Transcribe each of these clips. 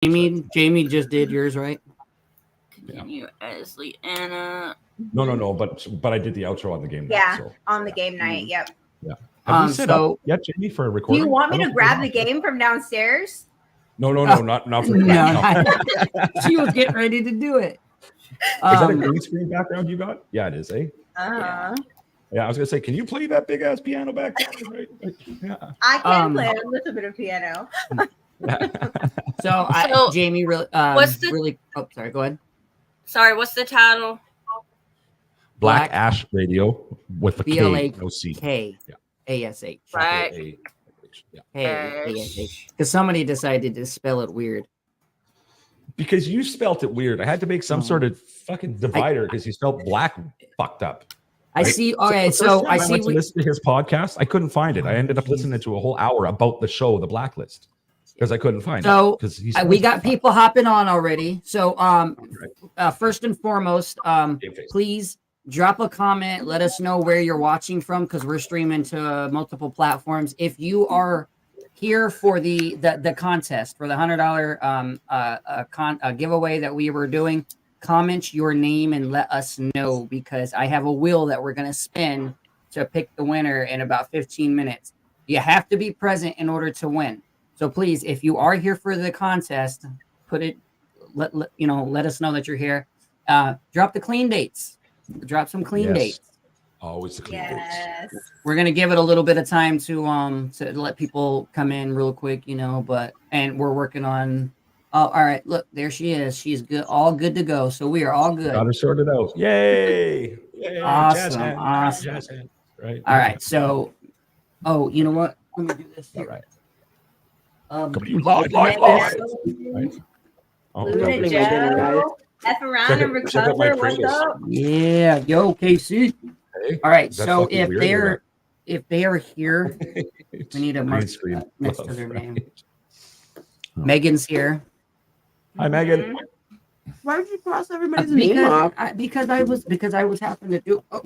Jamie just did yours, right? Continue as Leanna. No. But I did the outro on the game night. So, on the game night. Yep. Yeah. Have we set up yet, Jamie, for a Do recording? you want me to grab the game from downstairs? No, not for No. She was getting ready to do it. Is that a green screen background you got? Yeah, it is, eh? Yeah, I was gonna say, can you play that big ass piano back there? Right? Yeah. I can play a little bit of piano. Jamie, really, Oh, sorry. Go ahead. Sorry, what's the title? BlakAsh Radio with a K, no C. K-A-S-H. Right. K-A-S-H. Because somebody decided to spell it weird. Because you spelt it weird. I had to make some sort of fucking divider because you spelled black fucked up. Right? I see. Okay, so I see. To listen to his podcast. I couldn't find it. I ended up listening to a whole hour about the show, The Blacklist, because I couldn't find it. Because we got people hopping on already. So, first and foremost, please drop a comment. Let us know where you're watching from because we're streaming to multiple platforms. If you are here for the contest for the $100 giveaway that we were doing, comment your name and let us know because I have a wheel that we're going to spin to pick the winner in about 15 minutes. You have to be present in order to win. So please, if you are here for the contest, let us know that you're here. Drop the clean dates. Drop some clean dates. Always the clean dates. We're gonna give it a little bit of time to let people come in real quick, and we're working on. Oh, all right. Look, there she is. She's good, all good to go. So we are all good. Got her sorted out. Yay! Awesome. Right. All right. So, you know what? Let me do this. All right. Live. Luna Joe, F around and recover. What's up? Yeah. Yo, KC. Hey, all right. So if they are here, we need a mark next to their name. Megan's here. Hi, Megan. Why did you cross everybody's name off? Because I was having to do. Oh.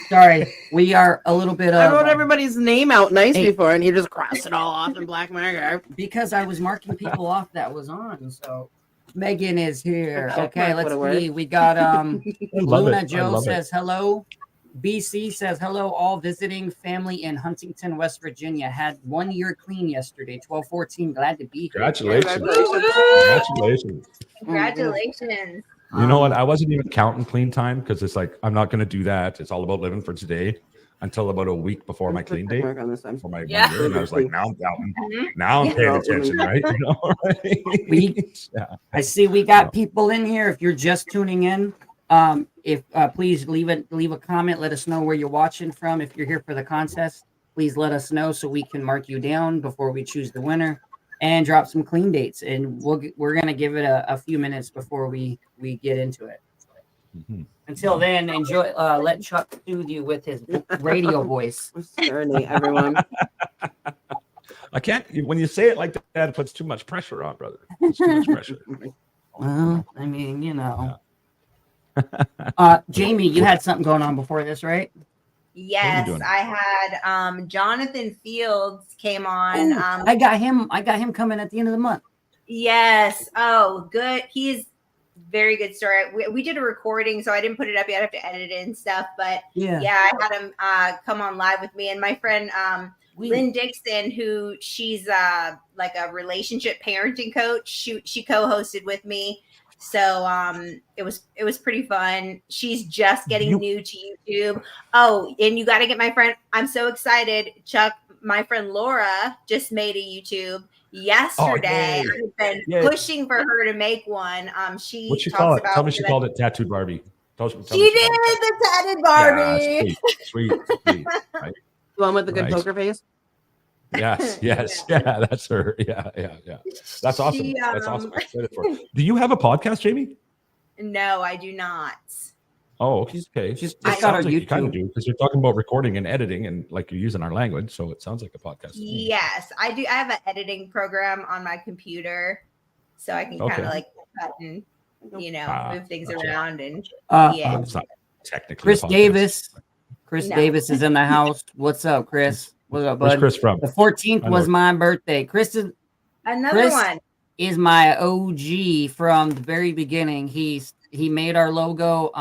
Sorry, we are a little bit. I wrote everybody's name out before, and you just crossed it all off in black marker. Because I was marking people off that was on. So Megan is here. Okay, let's see. We got Luna Joe says hello. BC says hello. All visiting family in Huntington, West Virginia. Had 1 year clean yesterday. 12/14. Glad to be here. Congratulations. You know what? I wasn't even counting clean time because it's like I'm not going to do that. It's all about living for today until about a week before my clean date for my 1 year. And I was like, now I'm counting. Now I'm paying attention, right? I see we got people in here. If you're just tuning in, please leave a comment. Let us know where you're watching from. If you're here for the contest, please let us know so we can mark you down before we choose the winner. And drop some clean dates, and we're gonna give it a few minutes before we get into it. Mm-hmm. Until then, enjoy. Let Chuck soothe you with his radio voice. Serenade everyone. I can't. When you say it like that, it puts too much pressure on, brother. It's too much pressure. Well, I mean, Jamie, you had something going on before this, right? Yes, I had Jonathan Fields came on. I got him coming at the end of the month. Yes. Oh, good. He's very good story. We did a recording, so I didn't put it up yet. I have to edit it and stuff. But I had him come on live with me and my friend Lynn Dixon, who she's like a relationship parenting coach. She co-hosted with me. So it was pretty fun. She's just getting new to YouTube. Oh, and you got to get my friend. I'm so excited. Chuck, my friend Laura just made a YouTube yesterday. I've been pushing for her to make one. What'd she call it? Tell me she called it Tattooed Barbie. She did the Tattooed Barbie. Yeah, sweet. Right? The one with the good poker face? Yes. Yeah, that's her. Yeah. That's awesome. That's awesome. I'm excited for it. Do you have a podcast, Jamie? No, I do not. Oh, okay. She's got our YouTube. You kind of do because you're talking about recording and editing, and like you're using our language, so it sounds like a podcast. Yes, I do. I have an editing program on my computer, so I can kind of like cut and move things around and It's not technically Chris Davis. Davis is in the house. What's up, Chris? What's up, bud? Where's Chris from? The 14th was my birthday. Chris is another one. is my OG from the very beginning. He made our logo,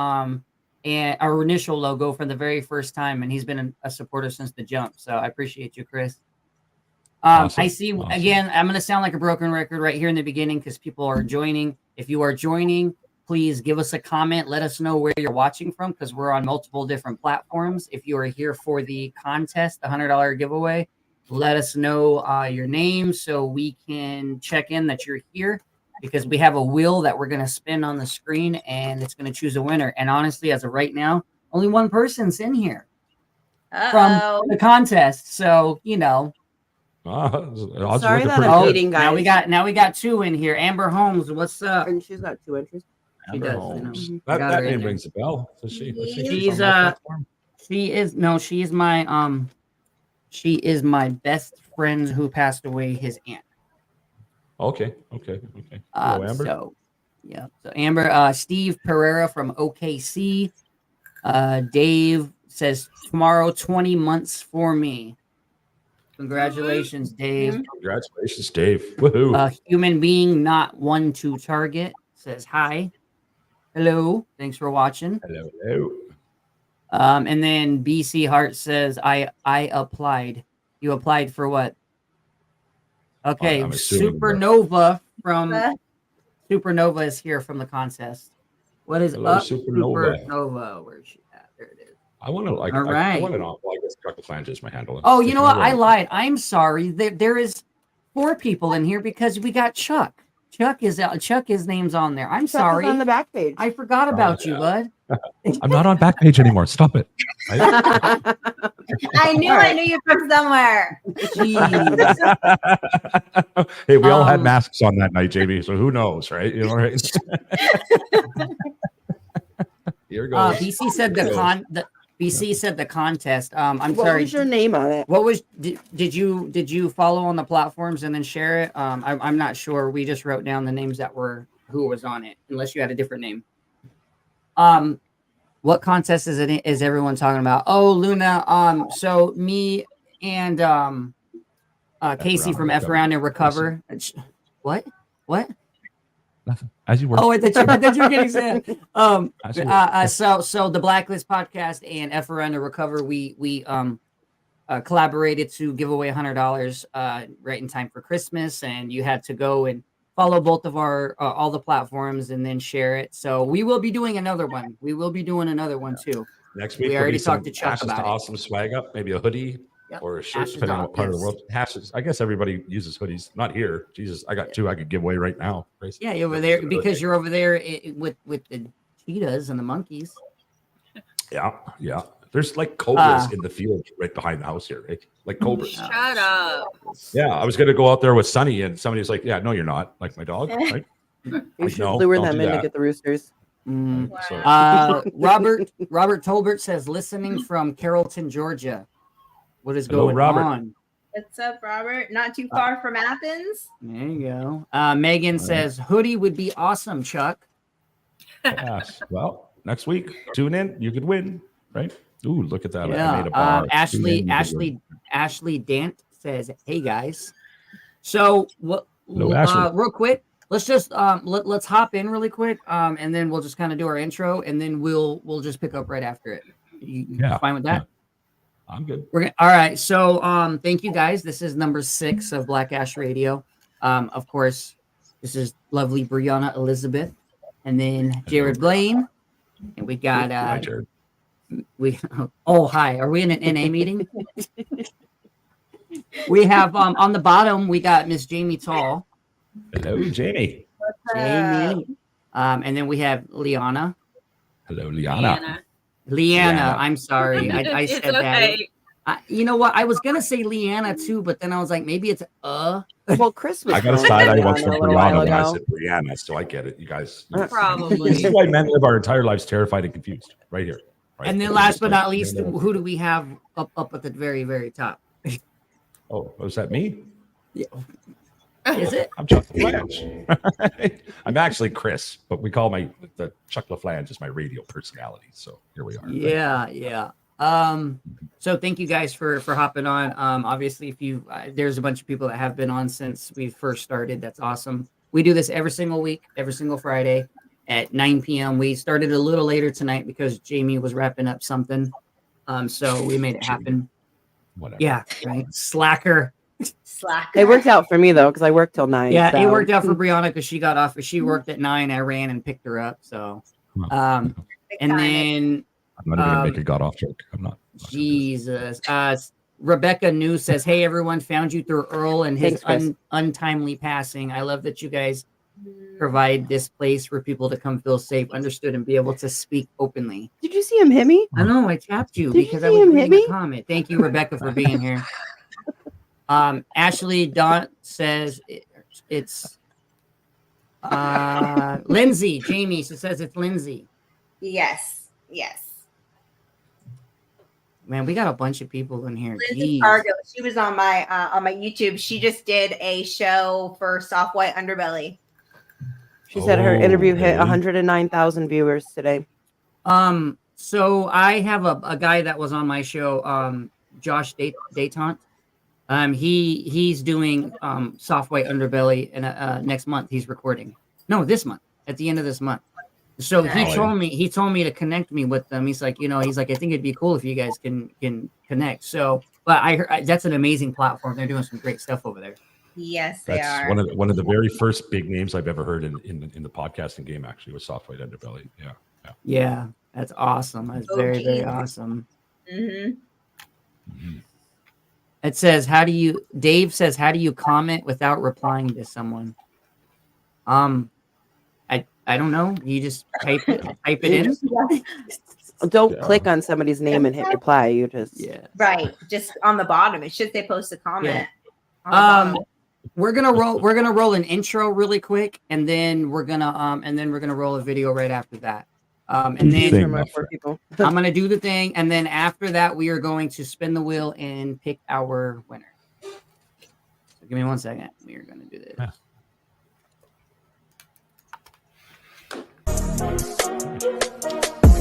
and our initial logo from the very first time, and he's been a supporter since the jump. So I appreciate you, Chris. Awesome. I see. Awesome. Again, I'm going to sound like a broken record right here in the beginning because people are joining. If you are joining, please give us a comment. Let us know where you're watching from because we're on multiple different platforms. If you are here for the contest, the $100 giveaway, let us know your name so we can check in that you're here because we have a wheel that we're going to spin on the screen and it's going to choose a winner. And honestly, as of right now, only one person's in here from the contest. So, you know. Sorry that I'm cheating, guys. Now we got 2 in here. Amber Holmes, what's up? And she's got 2 entries. She does. Holmes. That name rings a bell. So she is my best friend who passed away, his aunt. Okay. Hello, Amber. So Amber, Steve Pereira from OKC. Dave says tomorrow 20 months for me. Congratulations, Dave. Congratulations, Dave. Woohoo. Human being not one to target says hi. Hello. Thanks for watching. Hello. And then BC Hart says I applied. You applied for what? Okay, Supernova from Supernova is here from the contest. What is up, Supernova? Where's she at? There it is. I want to all right. I want to know. Well, I guess Chocolate Flange is my handle. Oh, you know what? I lied. I'm sorry. There is 4 people in here because we got Chuck. Chuck is his name's on there. I'm sorry. On the back page. I forgot about you, bud. I'm not on Backpage anymore. Stop it. I knew you from somewhere. Hey, we all had masks on that night, JB. So who knows, right? You know, right? Here goes. BC said BC said the contest. I'm sorry. What was your name on it? What was did you follow on the platforms and then share it? I'm not sure. We just wrote down the names that were who was on it, unless you had a different name. What contest is everyone talking about? Oh, Luna. So me and Casey from F Around and Recover. What? Nothing. As you were. Oh, I thought you were getting sad. So the Blacklist podcast and F Around and Recover, we collaborated to give away $100 right in time for Christmas, and you had to go and follow both of our all the platforms and then share it. So we will be doing another one. We will be doing another one too. Next week we already talked to Chuck about awesome swag up, maybe a hoodie or a shirt, depending on what part of the world. Hashes. I guess everybody uses hoodies. Not here. Jesus, I got 2 I could give away right now. Yeah, you're over there because you're over there with the cheetahs and the monkeys. Yeah. There's like cobras in the field right behind the house here, right? Like cobras. Shut up. Yeah, I was gonna go out there with Sunny, and somebody was like, "Yeah, no, you're not." Like my dog, right? You should lure them in to get the roosters. Wow. Robert Tolbert says listening from Carrollton, Georgia. What is going on? What's up, Robert? Not too far from Athens. There you go. Megan says hoodie would be awesome, Chuck. Yes. Well, next week, tune in. You could win, right? Ooh, look at that. Yeah. Ashley Dant says, "Hey guys." So real quick, let's just let's hop in really quick, and then we'll just kind of do our intro, and then we'll just pick up right after it. You fine with that? Yeah. I'm good. All right. So thank you guys. This is number 6 of BlakAsh Radio. Of course, this is lovely Brianna Elizabeth, and then Jared Blaine, and we got Hi, Jared. Hi. Are we in an NA meeting? We have on the bottom we got Miss Jamie Tall. Hello, Jamie. Jamie. And then we have Liana. Hello, Liana. Leanna. I'm sorry. I said okay. that. You know what? I was gonna say Leanna too, but then I was like, maybe it's Well, Christmas. I got a side eye once from Brianna when I said Brianna, so I get it. You guys. Probably. This is why men live our entire lives terrified and confused. Right here. Right. And then last but not least, who do we have up at the very, very top? Oh, was that me? Yeah. Is it? I'm Chuck LaFlange. I'm actually Chris, but we call the Chuck LaFlange is my radio personality. So here we are. Yeah. So thank you guys for hopping on. Obviously, if you there's a bunch of people that have been on since we first started. That's awesome. We do this every single week, every single Friday at 9 p.m. We started a little later tonight because Jamie was wrapping up something. So we made it happen. Whatever. Yeah, right. Slacker. Slacker. It worked out for me though, because I worked till 9. Yeah, so. it worked out for Brianna because she got off. She worked at 9. I ran and picked her up. So, and then I'm not even gonna make a got off joke. I'm not. Jesus. Rebecca New says, "Hey everyone, found you through Earl and his untimely passing. I love that you guys provide this place for people to come feel safe, understood, and be able to speak openly." Did you see him hit me? I know I tapped you Did because you I see was him hit reading a me? comment. Thank you, Rebecca, for being here. Ashley Don says it's Lindsay. Jamie, she says it's Lindsay. Yes. Man, we got a bunch of people in here. Lindsay Cargo. She was on my YouTube. She just did a show for Soft White Underbelly. She said her interview hit 109,000 viewers today. So I have a guy that was on my show, Josh Detente. He's doing Soft White Underbelly, and next month he's recording. No, this month, at the end of this month. So he told me to connect me with them. He's like, I think it'd be cool if you guys can connect. So, but I heard that's an amazing platform. They're doing some great stuff over there. Yes, they are. One of the very first big names I've ever heard in the podcasting game. Actually, was Soft White Underbelly. Yeah, that's awesome. That's very, very awesome. It says, Dave says, how do you comment without replying to someone? I don't know. You just type it in. Don't click on somebody's name and hit reply. You just right. Just on the bottom, it should say post a comment. Yeah. We're gonna roll an intro really quick, and then we're gonna roll a video right after that. And then I'm gonna do the thing, and then after that, we are going to spin the wheel and pick our winner. So give me 1 second. We are gonna do this. Yeah.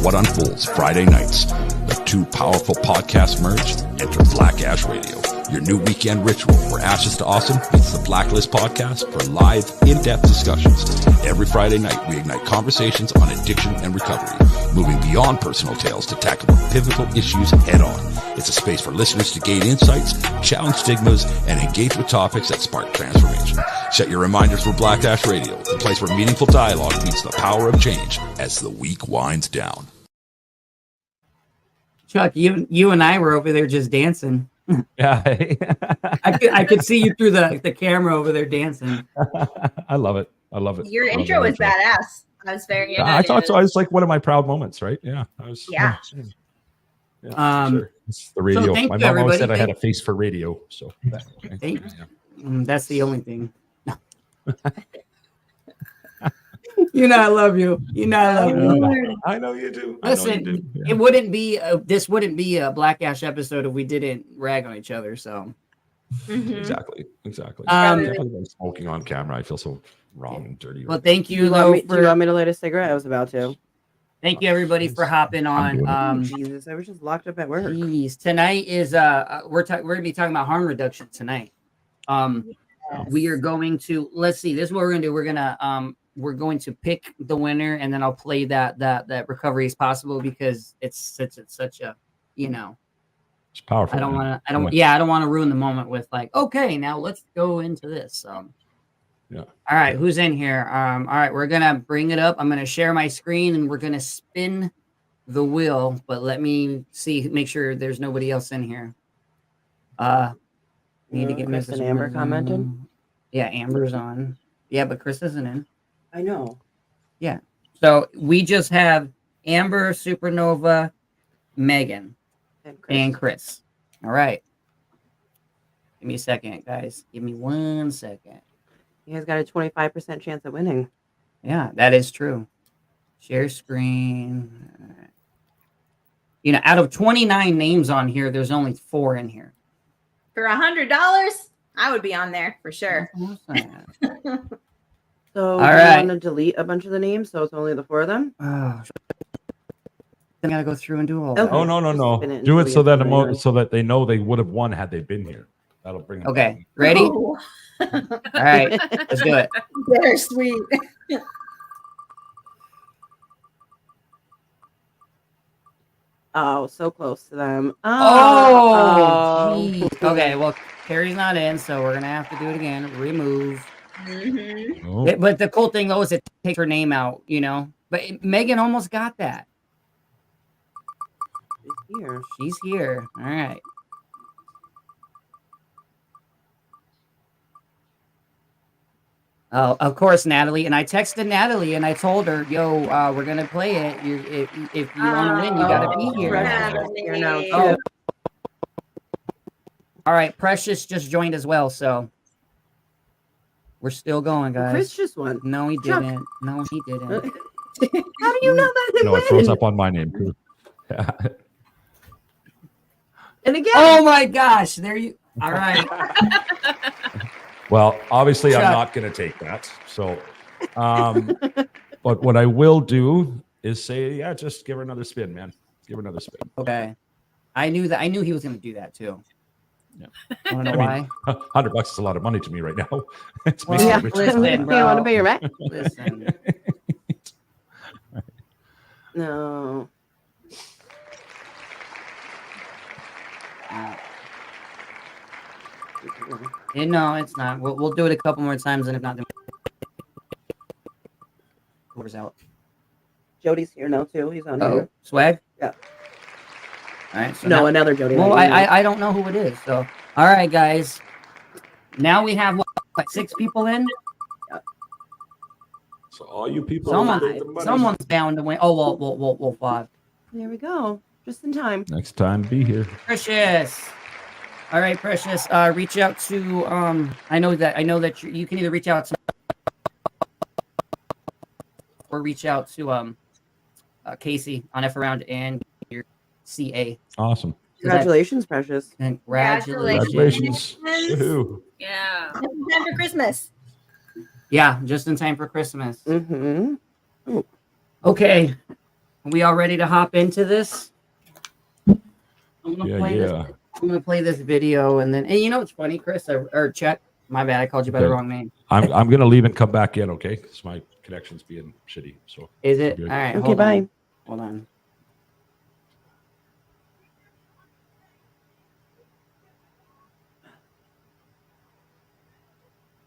What unfolds Friday nights? The two powerful podcasts merge. Enter BlakAsh Radio, your new weekend ritual where Ashes to Awesome meets the Blacklist Podcast for live, in-depth discussions. Every Friday night, we ignite conversations on addiction and recovery, moving beyond personal tales to tackle pivotal issues head-on. It's a space for listeners to gain insights, challenge stigmas, and engage with topics that spark transformation. Set your reminders for BlakAsh Radio, the place where meaningful dialogue meets the power of change as the week winds down. Chuck, you and I were over there just dancing. Yeah. I could see you through the camera over there dancing. I love it. Your intro was badass. I was very I thought so. I was like one of my proud moments, right? Yeah. I was yeah. Sure. It's the radio. So my mom always said I had a face for radio. So that's the only thing. I love you. I love you. I know you do. Listen, it wouldn't be this wouldn't be a BlakAsh episode if we didn't rag on each other. So exactly. Definitely smoking on camera. I feel so wrong and dirty. Well, thank you. Do you want me to light a cigarette? I was about to. Thank you, everybody, for hopping on. Jesus, I was just locked up at work. Geez. Tonight is we're gonna be talking about harm reduction tonight. We are going to let's see. This is what we're gonna do. We're going to pick the winner, and then I'll play that recovery is possible because it's such a it's powerful. I don't want to ruin the moment with like, okay, now let's go into this. Yeah. All right, who's in here? All right, we're gonna bring it up. I'm gonna share my screen and we're gonna spin the wheel, but let me make sure there's nobody else in here. Need to get Chris and Amber commented. Yeah, Amber's on. Yeah, but Chris isn't in. I know. Yeah. So we just have Amber, Supernova, Megan, and Chris. All right. Give me a second, guys. Give me 1 second. You guys got a 25% chance of winning. Yeah, that is true. Share screen. Out of 29 names on here, there's only 4 in here. For $100, I would be on there for sure. So all you right. want to delete a bunch of the names so it's only the 4 of them? Oh, I gotta go through and do all Okay. that. Oh no. Do it so that they know they would have won had they been here. That'll bring him Okay, down. ready? Oh. All right, let's do it. They're sweet. Oh, so close to them. Oh, geez. Okay, well, Carrie's not in, so we're gonna have to do it again. Remove. Mm-hmm. Oh, But the cool thing though is it takes her name out, you know. But Megan almost got that. She's here. She's here. All right. Oh, of course, Natalie. And I texted Natalie and I told her, "Yo, we're gonna play it. If you want to win, you gotta be here." Precious is here now too. Oh. All right, Precious just joined as well, so we're still going, guys. Chris just won. No, he Chuck. didn't. No, he didn't. How do you know that? no, it throws up on my name too. And again. Oh my gosh! There you. All right. Well, obviously, Chuck. I'm not going to take that. So, but what I will do is say, yeah, just give her another spin, man. Give her another spin. Okay. I knew that. I knew he was going to do that too. Yeah. I don't know I mean, why. $100 is a lot of money to me right now. It's Well, making Yeah, me rich. listen, you bro. want to pay your rent? Listen. No. No, it's not. We'll do it a couple more times, and if not, then covers out. Jody's here now too. He's on Oh, here. swag. Yeah. All right. So No, now, another Jody. well, I don't know who it is. So, all right, guys. Now we have what 6 people in. So all you people, who take the money- Someone's bound to win. Oh, well, 5. There we go. Just in time. Next time, be here. Precious. All right, Precious. Reach out to I know that you can either reach out to or reach out to Casey on F around and your CA. Awesome. Congratulations, Precious. Congratulations. Woohoo. Yeah. Just in time for Christmas. Yeah, just in time for Christmas. Mm-hmm. Okay, are we all ready to hop into this? I'm gonna play this. Yeah. I'm gonna play this video, and then you know what's funny, Chris or Chet? My bad, I called you by the Okay. wrong name. I'm gonna leave and come back in, okay? Because my connection's being shitty. So Is it? Good. All right. Okay, hold bye. on. Hold on.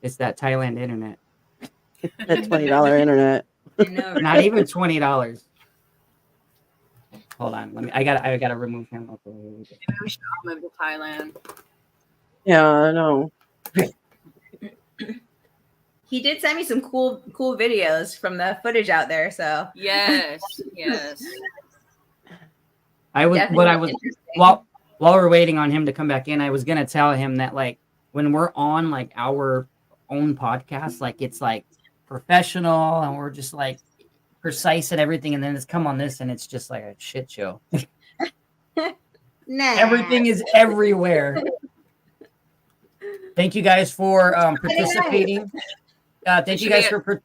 It's that Thailand internet. That $20 internet. I know, right? Not even $20. Hold on. Let me. I gotta remove him. Okay. Maybe we should all move to Thailand. Yeah, I know. He did send me some cool videos from the footage out there. So Yes. Yes. I was definitely what I was interesting. while we're waiting on him to come back in. I was gonna tell him that like when we're on like our own podcast, like it's like professional and we're just like precise and everything, and then it's come on this and it's just like a shit show. Nah. Everything is everywhere. Thank you guys for participating. Thank you guys for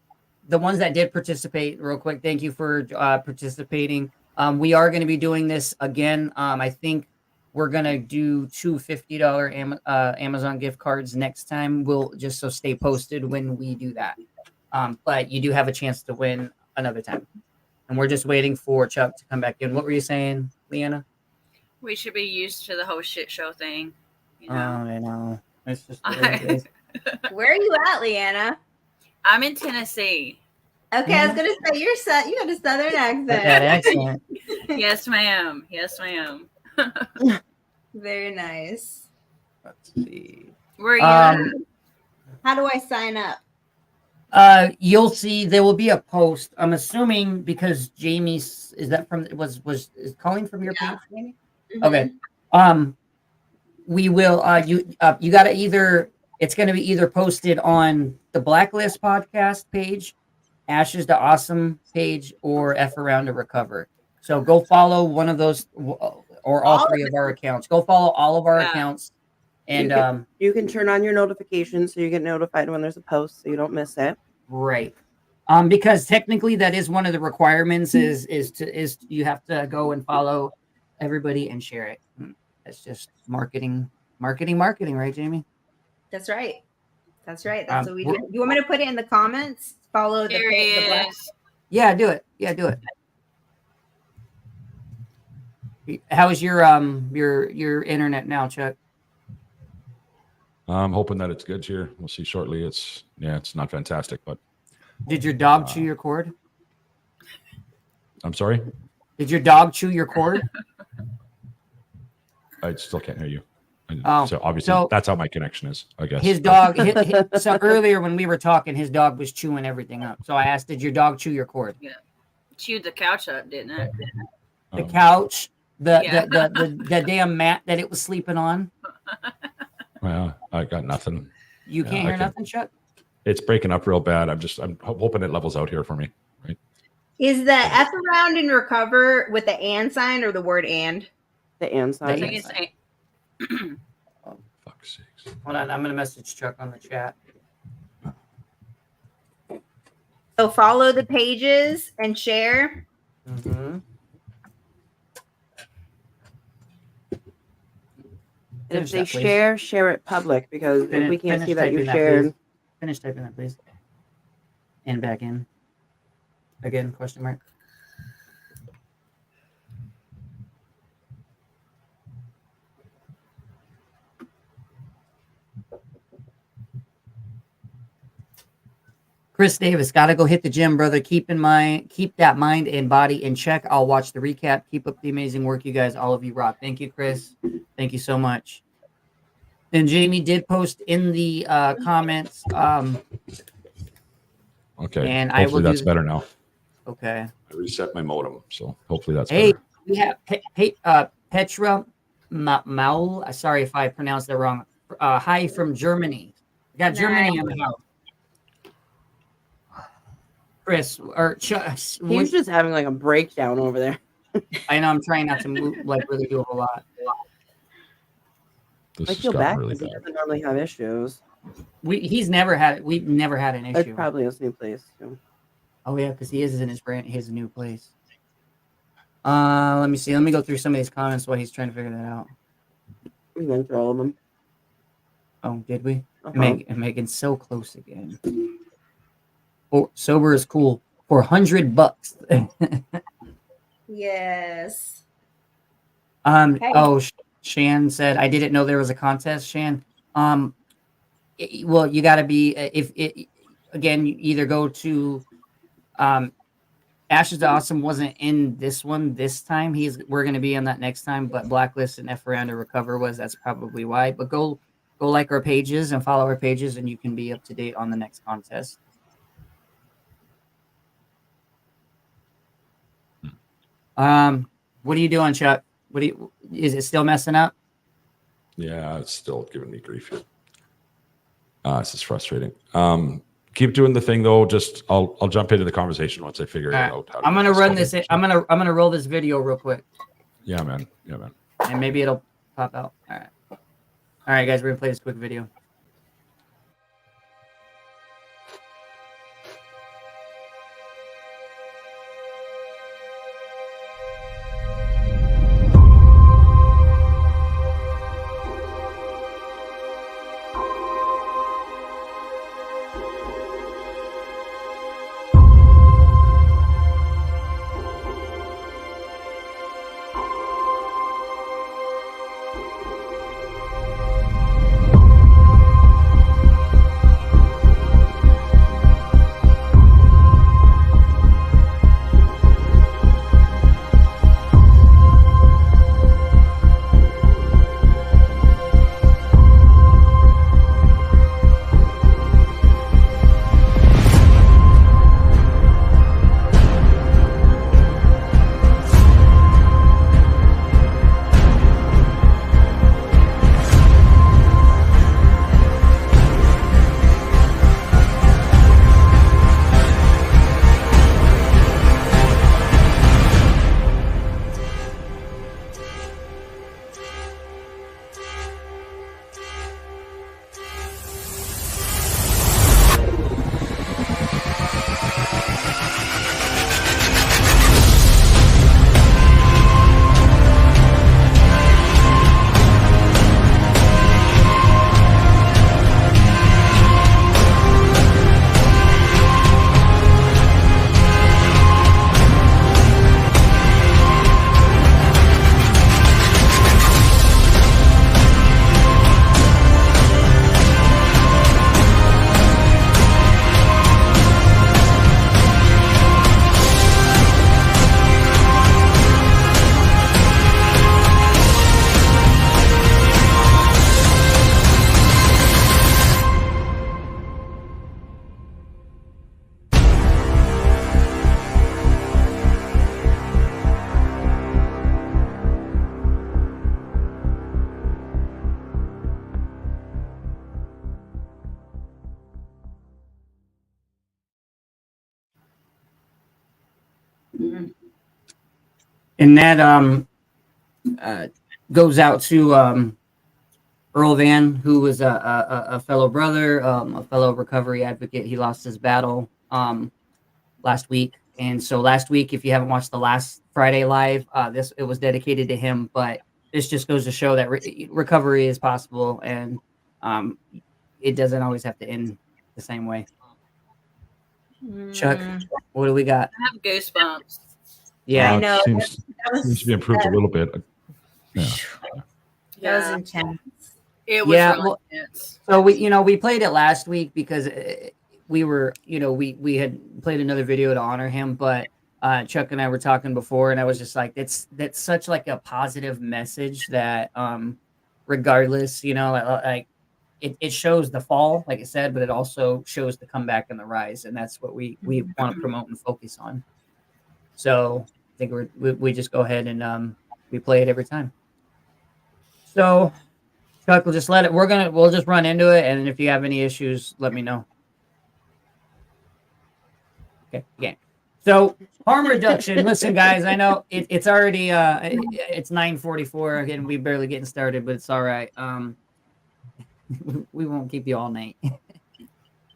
the ones that did participate. Real quick, thank you for participating. We are going to be doing this again. I think we're going to do 2 $50 Amazon gift cards next time. We'll just so stay posted when we do that. But you do have a chance to win another time. And we're just waiting for Chuck to come back in. What were you saying, Leanna? We should be used to the whole shit show thing. You know? I know. It's just the way it is. Where are you at, Leanna? I'm in Tennessee. Okay, I was gonna say you got a southern accent. That accent. Yes, ma'am. Yes, ma'am. Very nice. Let's see. Where are you? How do I sign up? You'll see there will be a post. I'm assuming because Jamie's is calling from your page, Jamie? Okay. We will you gotta either it's gonna be either posted on the Blacklist podcast page, Ashes to Awesome page, or F Around to Recover. So go follow one of those or all 3 of our accounts. Go follow all of our accounts. And you can turn on your notifications so you get notified when there's a post so you don't miss it. right. Because technically that is one of the requirements is you have to go and follow everybody and share it. That's just marketing Marketing, right, Jamie? That's right. That's what we do. You want me to put it in the comments? Follow the Black. Yeah, do it. How is your internet now, Chuck? I'm hoping that it's good here. We'll see shortly. It's not fantastic, but did your dog chew your cord? I'm sorry? Did your dog chew your cord? I still can't hear you. Oh, so obviously that's how my connection is, I guess. His dog so earlier when we were talking, his dog was chewing everything up. So I asked, did your dog chew your cord? Yeah. Chewed the couch up, didn't it? The couch, the damn mat that it was sleeping on. Well, I got nothing. You can't hear nothing, Chuck? It's breaking up real bad. I'm hoping it levels out here for me. Right? Is the F around in recover with the and sign or the word and? The and sign. I think it's Oh, fuck's sakes. Hold on, I'm gonna message Chuck on the chat. So follow the pages and share. Mm-hmm. And if they share it public, because if we can't see that you shared. Finish typing that, please. And back in. Again, question mark. Chris Davis, gotta go hit the gym, brother. Keep that mind and body in check. I'll watch the recap. Keep up the amazing work, you guys. All of you rock. Thank you, Chris. Thank you so much. And Jamie did post in the comments. Okay. And hopefully that's better now. Okay. I reset my modem, so hopefully that's better. We have Petra Maul. Sorry if I pronounced that wrong. Hi from Germany. We got Germany in the house. Chris, or he's just having like a breakdown over there. I know. I'm trying not to move, really do a whole lot. I feel bad because he doesn't normally have issues. We've never had an issue. It's probably his new place too. Oh yeah, because he is in his new place. Let me see. Let me go through some of these comments while he's trying to figure that out. We went through all of them. Oh, did we? Megan's so close again. Oh, sober is cool for $100. Yes. Hey. Oh, Shan said, I didn't know there was a contest, Shan. Well, you got to be, again, you either go to, Ashes to Awesome wasn't in this one this time. We're going to be on that next time, but Blacklist and F Around to Recover that's probably why. But go like our pages and follow our pages, and you can be up to date on the next contest. What are you doing, Chuck? Is it still messing up? Yeah, it's still giving me grief. This is frustrating. Keep doing the thing though. Just I'll jump into the conversation once I figure it out. I'm gonna run this. I'm gonna roll this video real quick. Yeah, man. And maybe it'll pop out. All right, guys. We're gonna play this quick video. And that goes out to Earl Van, who was a fellow brother, a fellow recovery advocate. He lost his battle last week. And so last week, if you haven't watched the last Friday live, it was dedicated to him. But this just goes to show that recovery is possible, and it doesn't always have to end the same way. Chuck, what do we got? I have goosebumps. Yeah, I know. Seems to be improved a little bit. Yeah. That was intense. It was really intense. So we played it last week because we were, we had played another video to honor him, but Chuck and I were talking before, and I was just like, that's such like a positive message that regardless, like it shows the fall, like I said, but it also shows the comeback and the rise, and that's what we want to promote and focus on. So I think we just go ahead and we play it every time. So Chuck, we'll just we'll just run into it, and if you have any issues, let me know. Okay. So harm reduction. Listen, guys, I know it's already it's 9:44 again. We barely getting started, but it's all right. We won't keep you all night.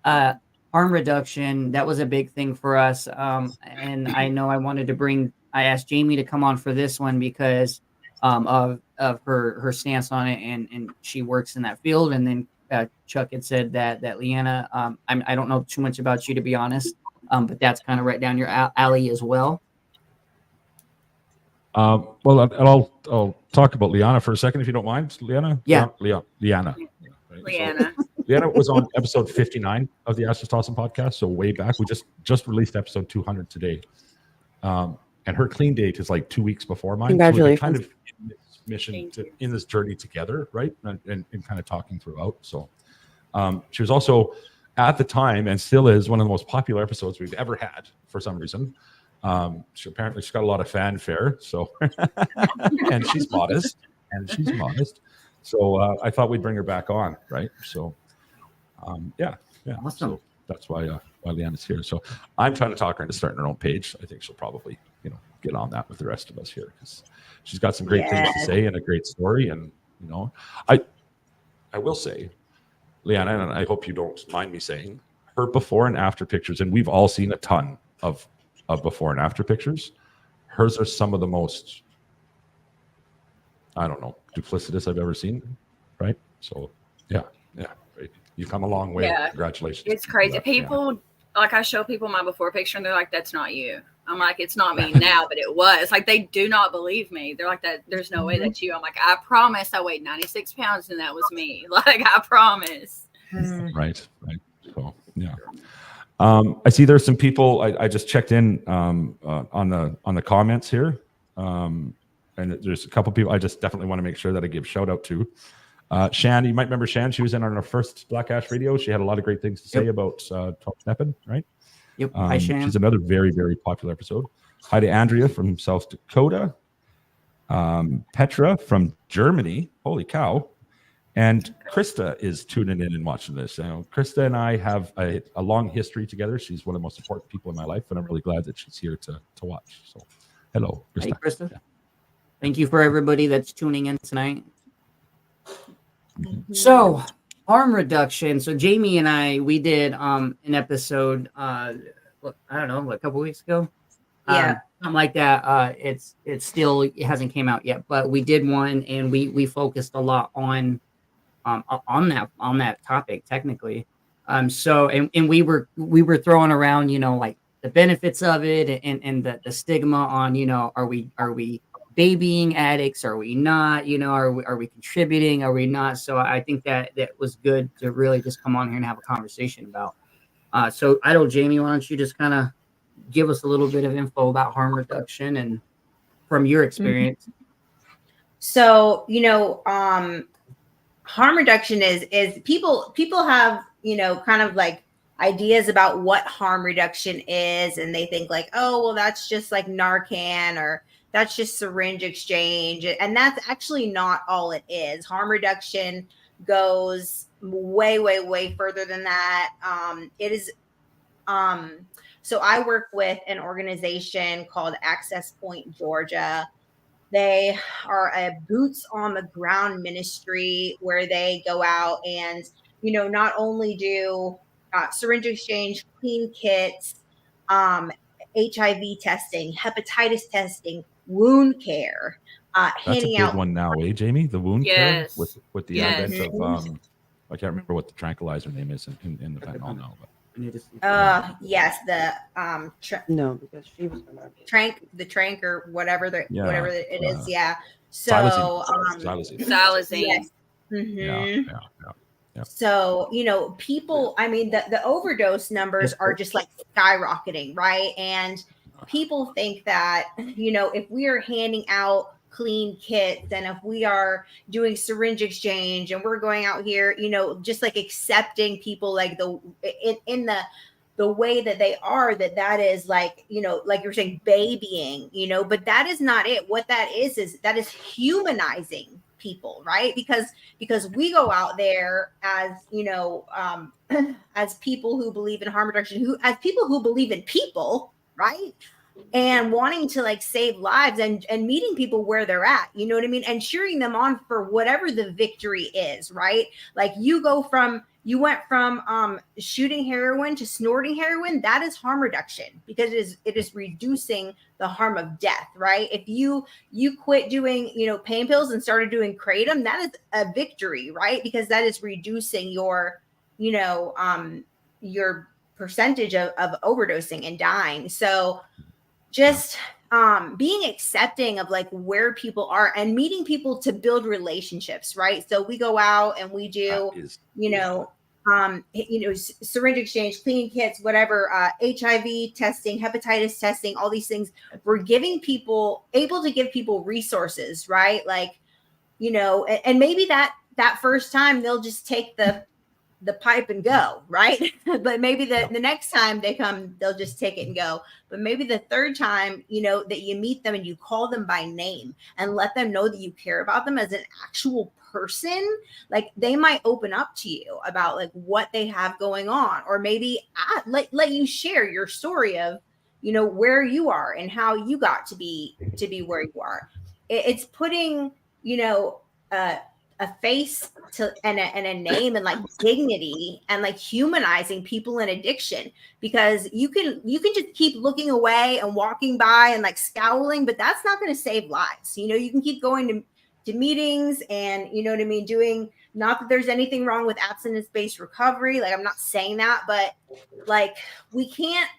Harm reduction, that was a big thing for us. And I know I asked Jamie to come on for this one because of her stance on it, and she works in that field. And then Chuck had said that Leanna, I don't know too much about you, to be honest. But that's kind of right down your alley as well. Well, I'll talk about Liana for a second, if you don't mind. Liana? Yeah. Liana. Right? Liana. So, Liana was on episode 59 of the Ash is Awesome podcast, so way back. We just released episode 200 today. And her clean date is like 2 weeks before mine. Congratulations. So we're kind of in this mission, in this journey together, right? And kind of talking throughout. So she was also, at the time, and still is, one of the most popular episodes we've ever had for some reason. She's got a lot of fanfare, so and she's modest. So I thought we'd bring her back on, right? So yeah. Awesome. So that's why Leanna's here. So I'm trying to talk her into starting her own page. I think she'll probably get on that with the rest of us here, because she's got some great things to say and a great story. And I will say, Leanna, and I hope you don't mind me saying, her before and after pictures, and we've all seen a ton of before and after pictures. Hers are some of the most, I don't know, duplicitous I've ever seen, right? So yeah, right. You've come a long way. Yeah. Congratulations. It's crazy. People, like, I show people my before picture and they're like, that's not you. I'm like, it's not me now, but it was. Like, they do not believe me. They're like, that. There's no way that's you. I'm like, I promise I weighed 96 pounds and that was me. Like, I promise. Right. So yeah. I see there's some people. I just checked in on the comments here, and there's a couple people I just definitely want to make sure that I give shout out to. Shan, you might remember Shan. She was in on our first BlakAsh radio. She had a lot of great things to say about Top Steppin', right? Yep. Hi, Shan. She's another very, very popular episode. Hi to Andrea from South Dakota. Petra from Germany. Holy cow. And Krista is tuning in and watching this. Krista and I have a long history together. She's one of the most important people in my life, and I'm really glad that she's here to watch. So hello, Krista. Hey, Krista. Yeah. Thank you for everybody that's tuning in tonight. So harm reduction. So Jamie and I, we did an episode, I don't know, a couple weeks ago. Yeah. Something like that. It hasn't came out yet, but we did one, and we focused a lot on that topic technically. So we were throwing around, like the benefits of it and the stigma on, are we babying addicts? Are we not? Are we contributing? Are we not? So I think that was good to really just come on here and have a conversation about. So I don't, Jamie, why don't you just kind of give us a little bit of info about harm reduction and from your experience. So, harm reduction is people have, kind of like ideas about what harm reduction is. And they think like, oh, well, that's just like Narcan, or that's just syringe exchange. And that's actually not all it is. Harm reduction goes way, way, way further than that. It is So I work with an organization called Access Point Georgia. They are a boots on the ground ministry where they go out and, not only do syringe exchange, clean kits, HIV testing, hepatitis testing, wound care, That's a handing big out. one now, Jamie? The wound care Yes. with the Yes. advent of I can't remember what the tranquilizer name is in the fentanyl now, but Yes, the No, because she was gonna trank or whatever it is. Yeah. Xylazine. So Xylazine. yes. Yeah. So, people, I mean, the overdose numbers are just like skyrocketing, right? And people think that, if we are handing out clean kits and if we are doing syringe exchange and we're going out here, just like accepting people like in the way that they are, that is like, like you're saying, babying, but that is not it. What that is that is humanizing people, right? Because we go out there as as people who believe in harm reduction, as people who believe in people, right? And wanting to like save lives and meeting people where they're at, you know what I mean? And cheering them on for whatever the victory is, right? Like you went from shooting heroin to snorting heroin. That is harm reduction because it is reducing the harm of death, right? If you quit doing, pain pills and started doing kratom, that is a victory, right? Because that is reducing your percentage of overdosing and dying. So just being accepting of like where people are and meeting people to build relationships, right? So we go out and we do, syringe exchange, clean kits, whatever, HIV testing, hepatitis testing, all these things. We're able to give people resources, right? Like, and maybe that first time they'll just take the pipe and go, right? But maybe the next time they come, they'll just take it and go. But maybe the third time, that you meet them and you call them by name and let them know that you care about them as an actual person, like they might open up to you about like what they have going on, or maybe let you share your story of, where you are and how you got to be where you are. It's putting, a face to and a name and like dignity and like humanizing people in addiction, because you can just keep looking away and walking by and like scowling, but that's not going to save lives. You can keep going to meetings and doing, not that there's anything wrong with abstinence-based recovery, like I'm not saying that, but like we can't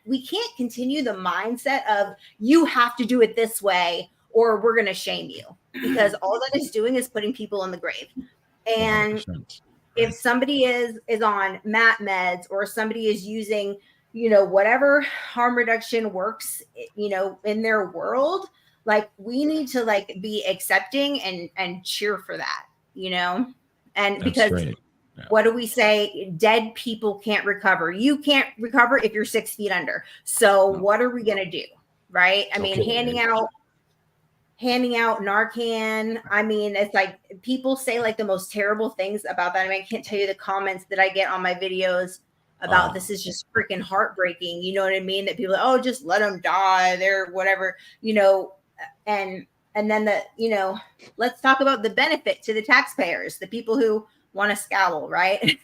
continue the mindset of you have to do it this way or we're going to shame you, because all that is doing is putting people in the grave. And 100%. if somebody is on MAT meds or somebody is using, whatever harm reduction works, in their world, like we need to like be accepting and cheer for that, and That's because right. What do we say? Dead people can't recover. You can't recover if you're 6 feet under. So what are we going to do? Right. I mean, handing out Narcan. I mean, it's like people say like the most terrible things about that. I mean, I can't tell you the comments that I get on my videos about this is just freaking heartbreaking. You know what I mean? That people, just let them die. They're whatever, and then let's talk about the benefit to the taxpayers, the people who want to scowl, right?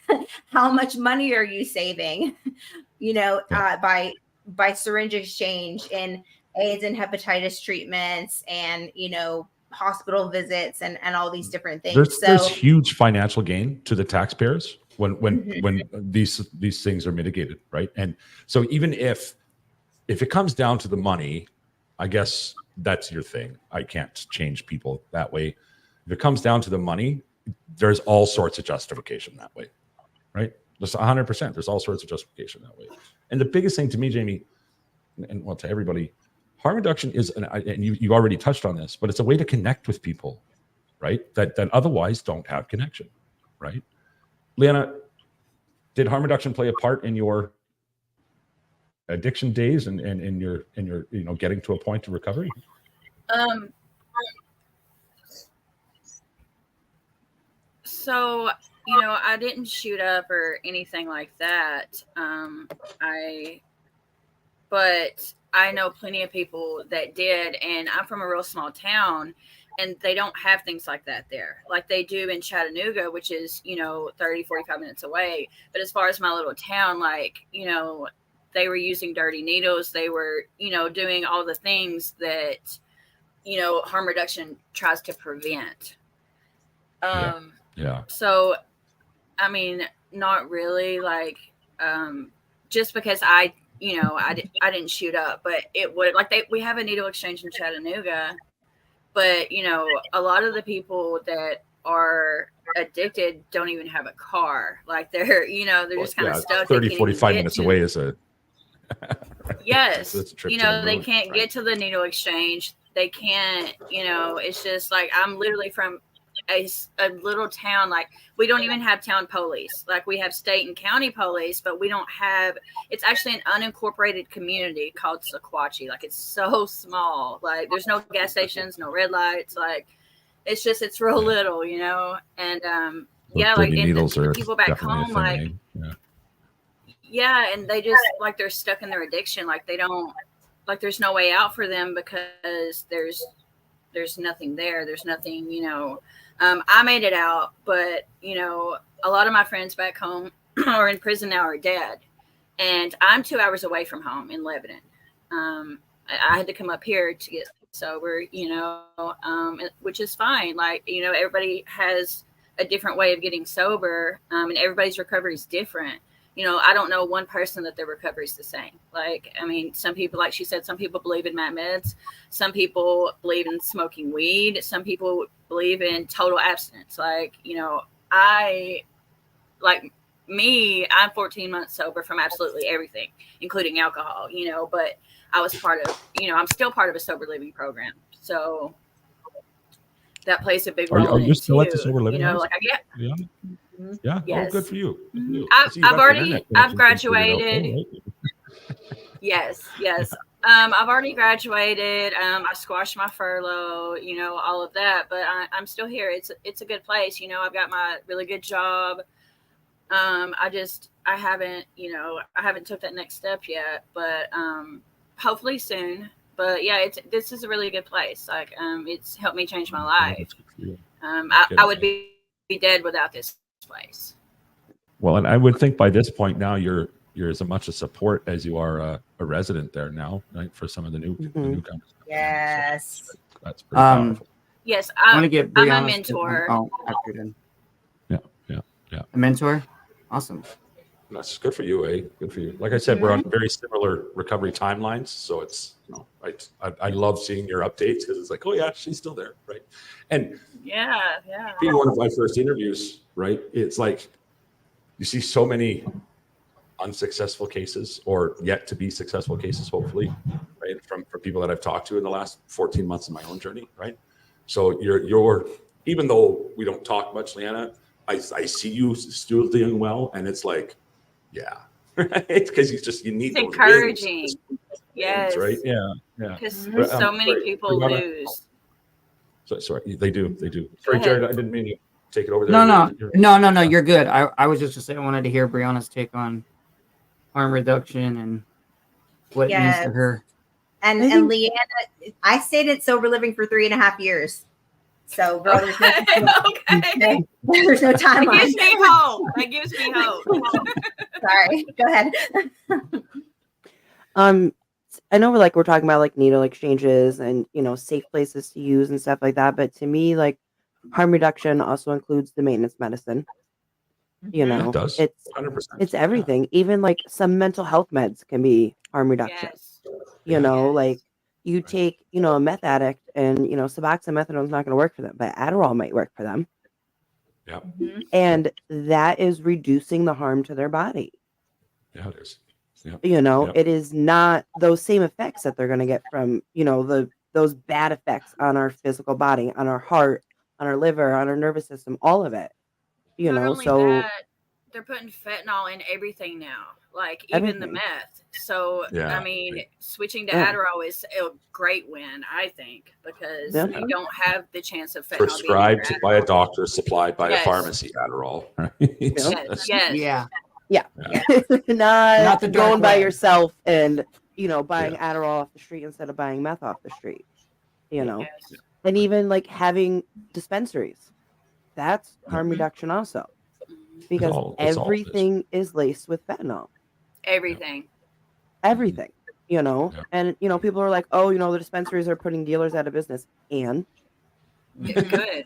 How much money are you saving, by syringe exchange and AIDS and hepatitis treatments and, hospital visits and all these different things. There's huge financial gain to the taxpayers when these things are mitigated, right? And so even if it comes down to the money, I guess that's your thing. I can't change people that way. If it comes down to the money, there's all sorts of justification that way, right? Just 100%. There's all sorts of justification that way. And the biggest thing to me, Jamie, and well, to everybody, harm reduction is, and you already touched on this, but it's a way to connect with people, right? That otherwise don't have connection, right? Leanna, did harm reduction play a part in your addiction days and in your getting to a point of recovery? So, I didn't shoot up or anything like that. I but I know plenty of people that did, and I'm from a real small town, and they don't have things like that there, like they do in Chattanooga, which is, 30, 45 minutes away. But as far as my little town, like, they were using dirty needles. They were, doing all the things that, harm reduction tries to prevent. Yeah. So, I mean, not really, like, just because I didn't shoot up, but it would, like, we have a needle exchange in Chattanooga, but a lot of the people that are addicted don't even have a car. Like they're they're just kind of stuck. 30, 45 minutes away is a yes. That's a trip They can't get to the needle exchange. They can't. It's just like, I'm literally from a little town. Like, we don't even have town police. Like, we have state and county police, but we don't have. It's actually an unincorporated community called Sequatchie. Like, it's so small. Like, there's no gas stations, no red lights. Like, it's real little, and like, and the people back home, like, and they just, like, they're stuck in their addiction. Like, they don't, like, there's no way out for them because there's nothing there. There's nothing, I made it out, but a lot of my friends back home are in prison now, are dead, and I'm 2 hours away from home in Lebanon. I had to come up here to get sober, which is fine. Like, everybody has a different way of getting sober, and everybody's recovery is different. I don't know one person that their recovery is the same. Like, I mean, some people, like she said, some people believe in MAT meds. Some people believe in smoking weed. Some people believe in total abstinence. Like, I'm 14 months sober from absolutely everything, including alcohol, but I was part of, I'm still part of a sober living program. So that plays a big role. Are you still at the sober living? Like, I get. Yeah. Yeah. Yes. Oh, good for you. I've graduated. Yes. I've already graduated. I squashed my furlough, all of that, but I'm still here. It's a good place. I've got my really good job. I haven't took that next step yet, but hopefully soon. But yeah, this is a really good place. Like, it's helped me change my life. I would be dead without this place. Well, and I would think by this point now you're as much a support as you are a resident there now, right? For some of the newcomers. Yes. So that's pretty powerful. Yes, I'm a mentor. After then. Yeah. A mentor? Awesome. That's good for you, eh? Good for you. Like I said, we're on very similar recovery timelines, so it's I love seeing your updates because it's like, oh yeah, she's still there, right? And yeah. Being one of my first interviews, right? It's like you see so many unsuccessful cases or yet to be successful cases, hopefully, right? From people that I've talked to in the last 14 months of my own journey, right? So you're even though we don't talk much, Leanna, I see you still doing well, and it's like, yeah, right? Because you need it's encouraging. Yes, right? Yeah. Because so many people lose. Sorry, they do. Sorry, Jared, I didn't mean to take it over there. No, you're good. I was just to say I wanted to hear Brianna's take on harm reduction and what it means to her. And Leanna, I stayed at sober living for 3.5 years. So, bro, there's no timeline. That gives me hope. Sorry, go ahead. I know we're talking about like needle exchanges and safe places to use and stuff like that, but to me, like, harm reduction also includes the maintenance medicine. It does. It's 100%. It's everything. Yeah. Even like some mental health meds can be harm reduction. Yes. Like you take a meth addict and Suboxone methadone is not going to work for them, but Adderall might work for them. Yeah. And that is reducing the harm to their body. Yeah, it is. It is not those same effects that they're going to get from, those bad effects on our physical body, on our heart, on our liver, on our nervous system, all of it. That, they're putting fentanyl in everything now, like even the meth. So, I mean, switching to Adderall is a great win, I think, because you don't have the chance of fentanyl prescribed by a doctor, supplied by a pharmacy. Adderall. Right? Yes. Yeah. Not the going by yourself and buying Adderall off the street instead of buying meth off the street, and even like having dispensaries, that's harm reduction also, because everything is laced with fentanyl. Everything. And people are like, oh, the dispensaries are putting dealers out of business, and good.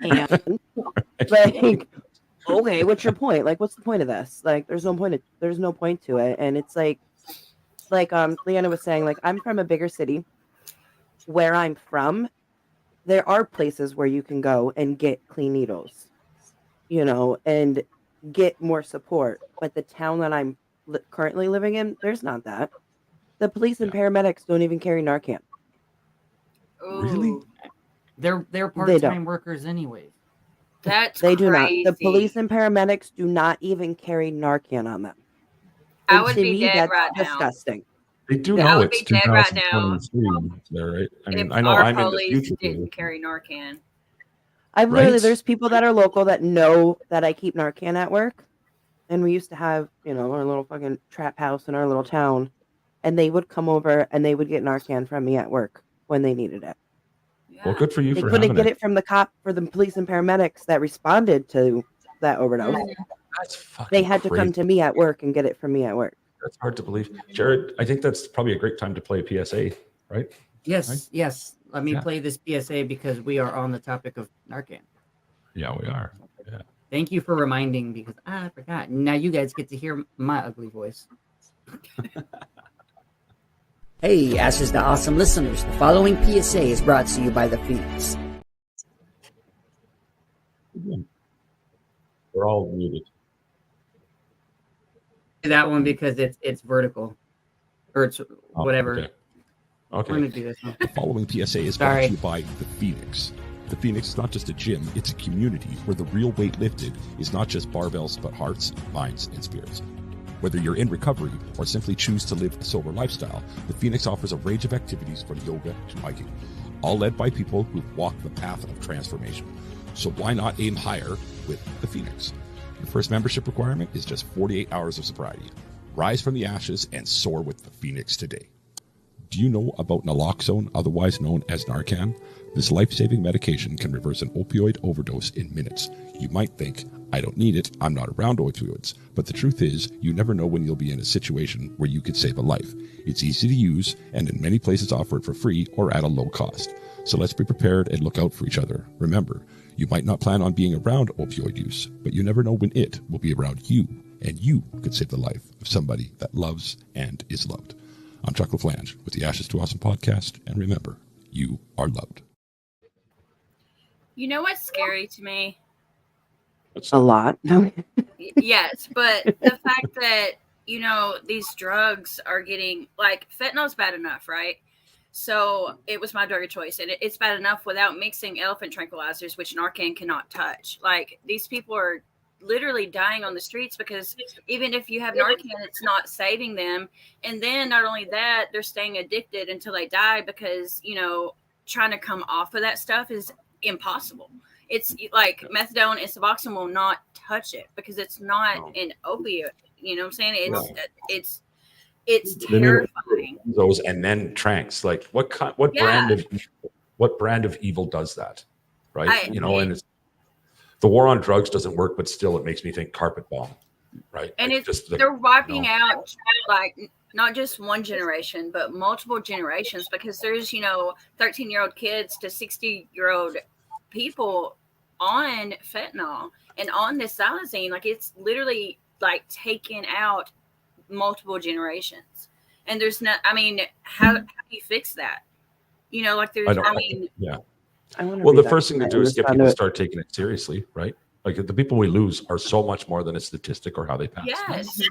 And like, okay, what's your point? Like, what's the point of this? Like, there's no point to it. And it's like Leanna was saying, like, I'm from a bigger city. Where I'm from, there are places where you can go and get clean needles, and get more support. But the town that I'm currently living in, there's not that. The police and paramedics don't even carry Narcan. Ooh. Really? They're part-time workers anyways. They do not. The police and paramedics do not even carry Narcan on them. I would be dead right now. Disgusting. They do know it's 2023. There, right? I mean, I know I'm in the future. Didn't carry Narcan. There's people that are local that know that I keep Narcan at work, and we used to have, our little fucking trap house in our little town, and they would come over and they would get Narcan from me at work when they needed it. Well, good for you. They couldn't get it from the police and paramedics that responded to that overdose. That's fucking They had to crazy. come to me at work and get it from me at work. That's hard to believe. Jared, I think that's probably a great time to play a PSA, right? Yes, right? yes. Let me play this PSA because we are on the topic of Narcan. Yeah, we are. Yeah. Thank you for reminding because I forgot. Now you guys get to hear my ugly voice. Hey, Ashes to Awesome listeners. The following PSA is brought to you by the Phoenix. We're all muted. That one because it's vertical. Or it's whatever. Okay. We're gonna do this one. The following PSA is brought to you by the Phoenix. The Phoenix is not just a gym, it's a community where the real weight lifted is not just barbells, but hearts, minds, and spirits. Whether you're in recovery or simply choose to live a sober lifestyle, the Phoenix offers a range of activities from yoga to hiking, all led by people who've walked the path of transformation. So why not aim higher with the Phoenix? Your first membership requirement is just 48 hours of sobriety. Rise from the ashes and soar with the Phoenix today. Do you know about naloxone, otherwise known as Narcan? This life-saving medication can reverse an opioid overdose in minutes. You might think, I don't need it, I'm not around opioids. But the truth is, you never know when you'll be in a situation where you could save a life. It's easy to use, and in many places offer it for free or at a low cost. So let's be prepared and look out for each other. Remember, you might not plan on being around opioid use, but you never know when it will be around you, and you could save the life of somebody that loves and is loved. I'm Chuck LaFlange with the Ashes to Awesome podcast, and remember, you are loved. You know what's scary to me? A lot. Yes, but the fact that, these drugs are getting, like, fentanyl's bad enough, right? So it was my drug of choice, and it's bad enough without mixing elephant tranquilizers, which Narcan cannot touch. Like, these people are literally dying on the streets because even if you have Narcan, it's not saving them. And then not only that, they're staying addicted until they die because, trying to come off of that stuff is impossible. It's like methadone and Suboxone will not touch it because it's not an opioid. You know what I'm saying? It's terrifying. Those and then tranks. Like what brand of evil does that? Right? And it's the war on drugs doesn't work, but still it makes me think carpet bomb. Right. And like they're wiping out like not just one generation, but multiple generations because there's, 13-year-old kids to 60-year-old people on fentanyl and on this xylazine. Like it's literally like taking out multiple generations. And there's not, how do you fix that? Like there's, yeah. Well, the first thing to do is get people to start taking it seriously, right? Like the people we lose are so much more than a statistic or how they pass. Yes.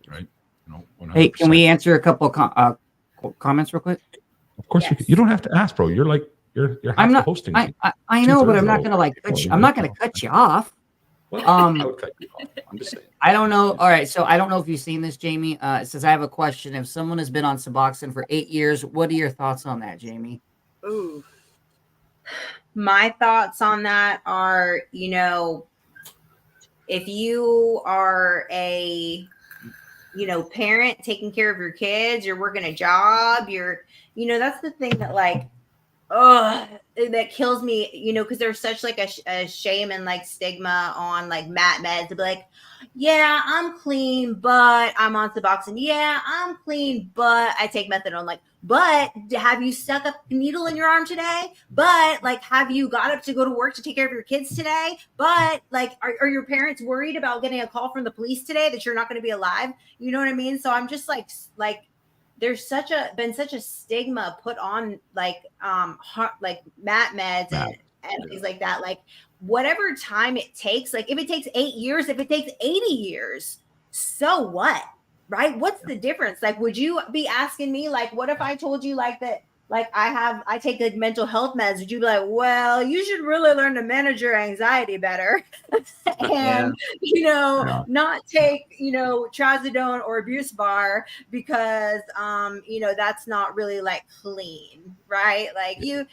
Right. 100%. Hey, can we answer a couple comments real quick? Of course, you don't have to ask, bro. You're like you're I'm not hosting. I know, but I'm not gonna I'm not gonna cut you off. Well, I would cut you off. I'm just saying. I don't know. All right, so I don't know if you've seen this, Jamie. It says I have a question. If someone has been on Suboxone for 8 years, what are your thoughts on that, Jamie? Ooh. My thoughts on that are, if you are parent taking care of your kids, you're working a job, that's the thing that like, oh, that kills me, because there's such like a shame and like stigma on like mat meds to be like, yeah, I'm clean, but I'm on Suboxone. Yeah, I'm clean, but I take methadone. Like, but have you stuck a needle in your arm today? But like, have you got up to go to work to take care of your kids today? But like, are your parents worried about getting a call from the police today that you're not going to be alive? You know what I mean? So I'm just like there's been such a stigma put on like mat meds and things like that. Like whatever time it takes, like if it takes 8 years, if it takes 80 years, so what? Right? What's the difference? Like, would you be asking me, like, what if I told you like that, like I take like mental health meds? Would you be like, well, you should really learn to manage your anxiety better and, not take, trazodone or abuse bar because, that's not really like clean, right? Like you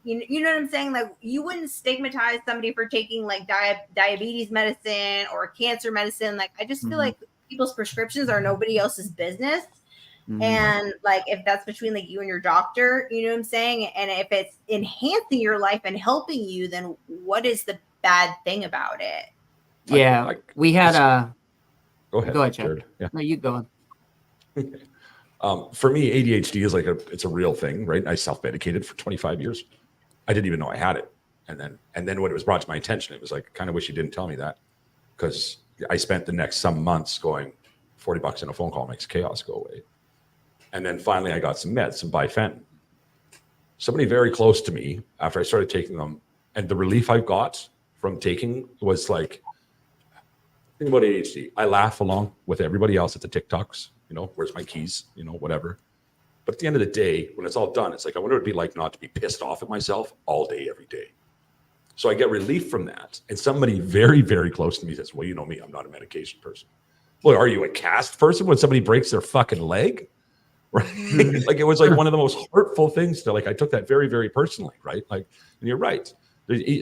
know what I'm saying? Like you wouldn't stigmatize somebody for taking like diabetes medicine or cancer medicine. Like I just feel like people's prescriptions are nobody else's business. And like if that's between like you and your doctor, you know what I'm saying? And if it's enhancing your life and helping you, then what is the bad thing about it? Yeah, we had Go ahead, Chad. Yeah. No, you go on. For me, ADHD is it's a real thing, right? I self-medicated for 25 years. I didn't even know I had it. And then when it was brought to my attention, it was like, I kind of wish you didn't tell me that, because I spent the next some months going, $40 in a phone call makes chaos go away. And then finally I got some meds, some Bifen. Somebody very close to me, after I started taking them, and the relief I got from taking was like, think about ADHD. I laugh along with everybody else at the TikToks, where's my keys, whatever. But at the end of the day, when it's all done, it's like, I wonder what it'd be like not to be pissed off at myself all day, every day. So I get relief from that. And somebody very, very close to me says, well, you know me, I'm not a medication person. Well, are you a cast person when somebody breaks their fucking leg? Right? Like it was like one of the most hurtful things to, like, I took that very, very personally, right? Like, and you're right.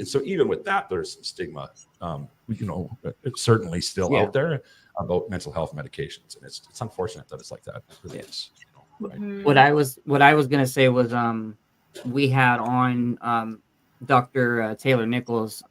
So even with that, there's some stigma, it's certainly still out there about mental health medications. And it's unfortunate that it's like that. It really is, right? What I was going to say was, we had on, Dr. Taylor Nichols.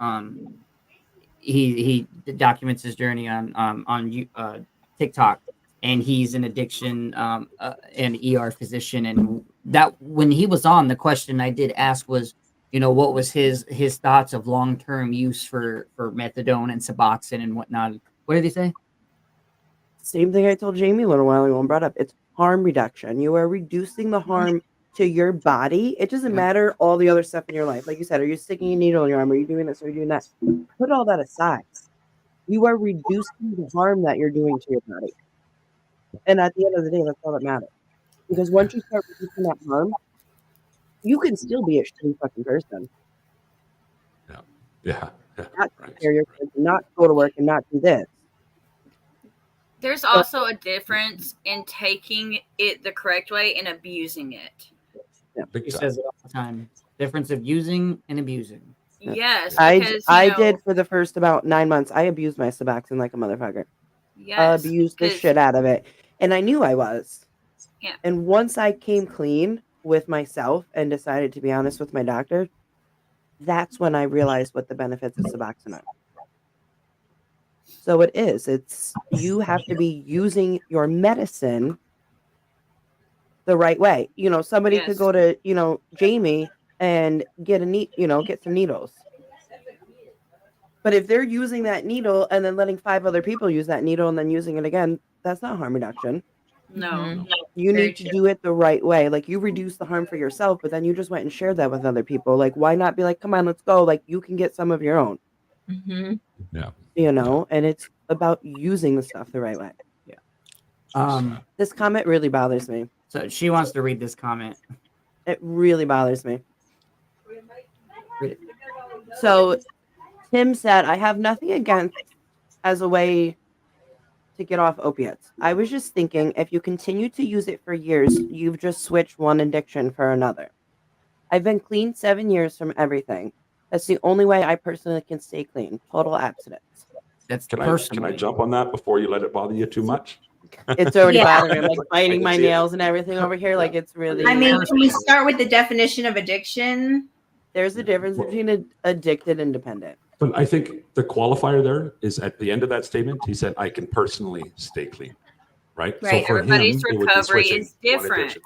He documents his journey on TikTok. And he's an addiction and ER physician. And that when he was on, the question I did ask was, what was his thoughts of long-term use for methadone and Suboxone and whatnot. What did he say? Same thing I told Jamie a little while ago and brought up. It's harm reduction. You are reducing the harm to your body. It doesn't matter all the other stuff in your life. Like you said, are you sticking a needle in your arm? Are you doing this? Are you doing that? Put all that aside. You are reducing the harm that you're doing to your body. And at the end of the day, that's all that matters. Because once you start reducing that harm, you can still be a shitty fucking person. Yeah. Not take care of your kids, not go to work and not do this. There's also a difference in taking it the correct way and abusing it. Yeah. He says it all the time. Difference of using and abusing. Yes. Because, I did for the first about 9 months. I abused my Suboxone like a motherfucker. Yes. Abused the shit out of it. And I knew I was. Yeah. And once I came clean with myself and decided to be honest with my doctor, that's when I realized what the benefits of Suboxone are. So it's you have to be using your medicine the right way. Somebody could go to, Jamie and get get some needles. But if they're using that needle and then letting 5 other people use that needle and then using it again, that's not harm reduction. No. You need to do it the right way. Like you reduce the harm for yourself, but then you just went and shared that with other people. Like, why not be like, come on, let's go. Like you can get some of your own. Yeah. And it's about using the stuff the right way. Yeah. This comment really bothers me. So she wants to read this comment. It really bothers me. So Tim said, I have nothing against as a way to get off opiates. I was just thinking, if you continue to use it for years, you've just switched one addiction for another. I've been clean 7 years from everything. That's the only way I personally can stay clean. Total abstinence. That's Can I jump on that before you let it bother you too much? It's already Yeah. bothering me, like biting my nails and everything over here. Like it's really. I mean, can we start with the definition of addiction? There's a difference between addicted and dependent. But I think the qualifier there is at the end of that statement, he said, I can personally stay clean. Right. Right. So for Everybody's him, recovery is different.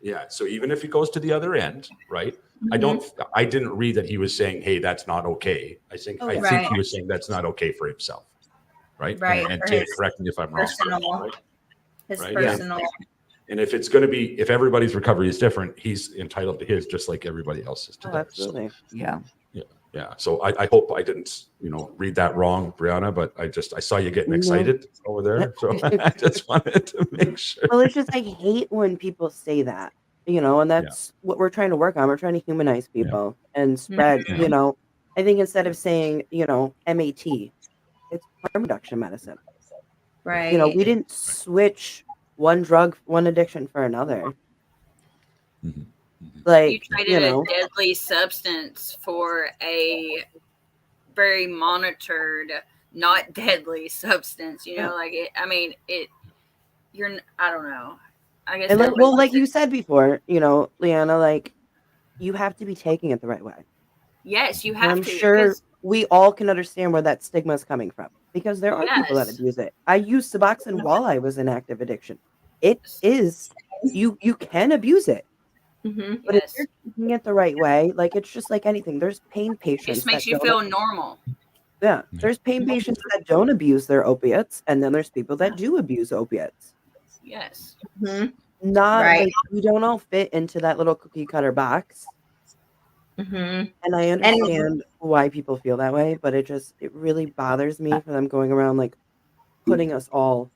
Yeah. So even if he goes to the other end, right? I didn't read that he was saying, hey, that's not okay. I think he was saying that's not okay for himself. Right. Right. And Tate, correct me if I'm wrong. Personal. His personal. And if it's going to be, if everybody's recovery is different, he's entitled to his, just like everybody else is to theirs. Absolutely. So, Yeah. Yeah. So I hope I didn't, read that wrong, Brianna, but I saw you getting excited over there. So I just wanted to make sure. Well, it's just, I hate when people say that, and that's what we're trying to work on. We're trying to humanize people and spread, I think instead of saying, MAT, it's harm reduction medicine. Right. We didn't switch one drug, one addiction for another. Mm-hmm. Like, you traded a deadly substance for a very monitored, not deadly substance. Like it. I mean, I don't know. I guess. And like you said before, Leanna, like you have to be taking it the right way. Yes, you have I'm to. sure we all can understand where that stigma is coming from because there are people that abuse it. I used Suboxone while I was in active addiction. It is you can abuse it. Mm-hmm. But if you're taking it the right way, like it's just like anything. There's pain patients. It just makes you feel normal. Yeah. There's pain patients that don't abuse their opiates, and then there's people that do abuse opiates. Yes. Mm-hmm. Not like we don't all fit into that little cookie cutter box. Mm-hmm. And I understand why people feel that way, but it really bothers me for them going around like putting us all,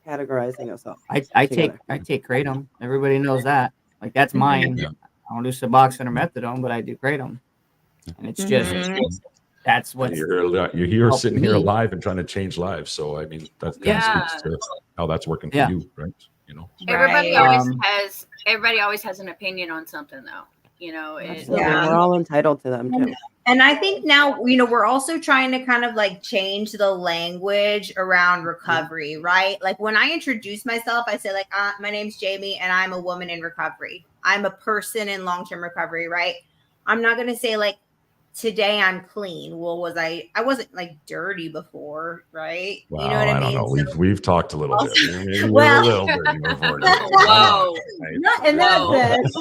categorizing us all. I take kratom. Everybody knows that. Like that's mine. Yeah. I don't do Suboxone or methadone, but I do kratom, and it's just that's what you're here sitting here alive and trying to change lives. So I mean that kind of speaks to how that's working for you, right? Everybody always has an opinion on something, though. We're all entitled to them too. And I think now, we're also trying to kind of like change the language around recovery, right? Like when I introduce myself, I say like, my name's Jamie and I'm a woman in recovery. I'm a person in long-term recovery, right? I'm not going to say like, today I'm clean. Well, I wasn't like dirty before, right? Wow, you know what I mean? I don't know. We've talked a little bit. We Well, were a little dirty before. Whoa. Not in that sense.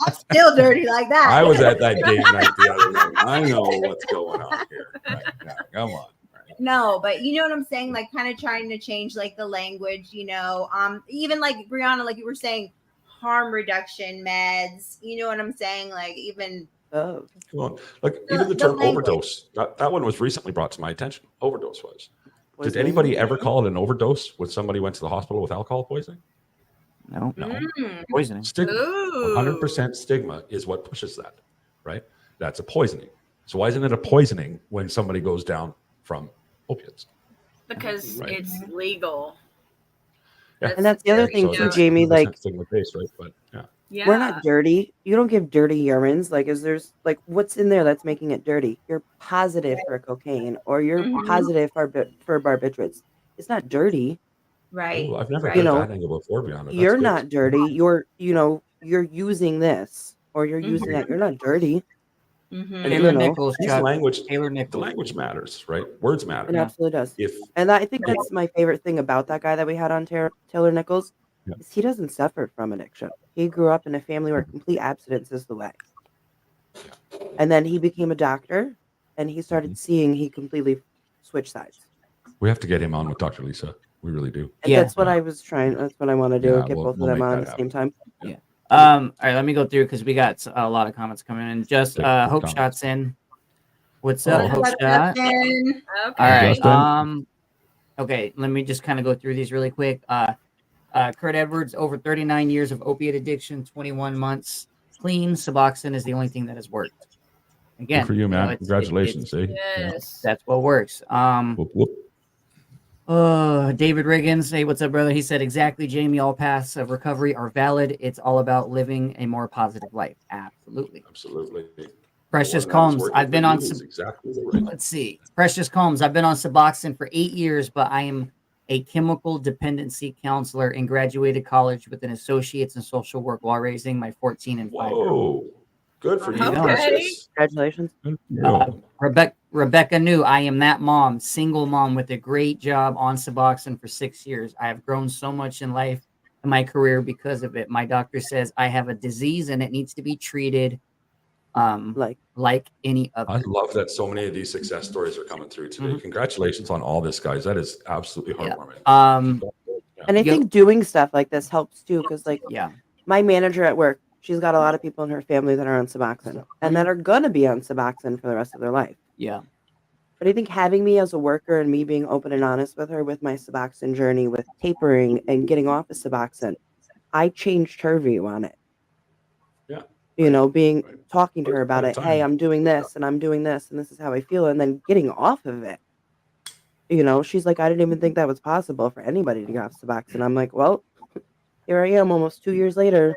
I'm still dirty like that. I was at that game night the other night. I know what's going on here. Right now. Come on. Right. No, but you know what I'm saying? Like kind of trying to change like the language, even like Brianna, like you were saying, harm reduction meds, you know what I'm saying? Like even well, like even the term overdose, that one was recently brought to my attention. Overdose was. Did anybody ever call it an overdose when somebody went to the hospital with alcohol poisoning? No. Mm. Poisoning. Stigma. 100% stigma is what pushes that, right? That's a poisoning. So why isn't it a poisoning when somebody goes down from opiates? Because it's legal. Yeah. And that's the other thing too, Jamie. Like stigma-based, right? But yeah. We're not dirty. You don't give dirty urines. Like, what's in there that's making it dirty? You're positive for cocaine or you're positive for barbiturates. It's not dirty. Right. I've never heard that angle before, Brianna. You're not dirty. You're using this or you're using that. You're not dirty. Mm-hmm. Taylor Nichols, the language matters, right? Words matter. It absolutely does. And I think that's my favorite thing about that guy that we had on Taylor Nichols. Yeah. He doesn't suffer from addiction. He grew up in a family where complete abstinence is the way. And then he became a doctor and he started seeing he completely switched sides. We have to get him on with Dr. Lisa. We really do. And that's what I was trying. That's what I want to do. Get both of them on at the same time. Yeah. All right, let me go through because we got a lot of comments coming in. Just Hope Shot's in. What's up, Hope Shot? Okay. All right. Okay, let me just kind of go through these really quick. Kurt Edwards, over 39 years of opiate addiction, 21 months clean. Suboxone is the only thing that has worked. Again, good for you, man. Congratulations. Yes. That's what works. Whoop, whoop. David Riggins, hey, what's up, brother? He said, exactly, Jamie, all paths of recovery are valid. It's all about living a more positive life. Absolutely. Precious Combs, I've been on some. Exactly right. Let's see. Precious Combs, I've been on Suboxone for 8 years, but I am a chemical dependency counselor, and graduated college with an associate's in social work while raising my 14 and 5-year-old. Whoa, good for you, Okay. Precious. Congratulations. Rebecca knew I am that mom, single mom with a great job on Suboxone for 6 years. I have grown so much in life and my career because of it. My doctor says I have a disease and it needs to be treated like any other. I love that so many of these success stories are coming through today. Congratulations on all this, guys. That is absolutely heartwarming. And I think doing stuff like this helps too, because my manager at work, she's got a lot of people in her family that are on Suboxone and that are gonna be on Suboxone for the rest of their life. Yeah. But I think having me as a worker and me being open and honest with her with my Suboxone journey, with tapering and getting off of Suboxone, I changed her view on it. Yeah. You know, talking to her about it. Hey, I'm doing this and I'm doing this and this is how I feel. And then getting off of it. You know, she's like, I didn't even think that was possible for anybody to get off Suboxone. I'm like, well, here I am almost 2 years later,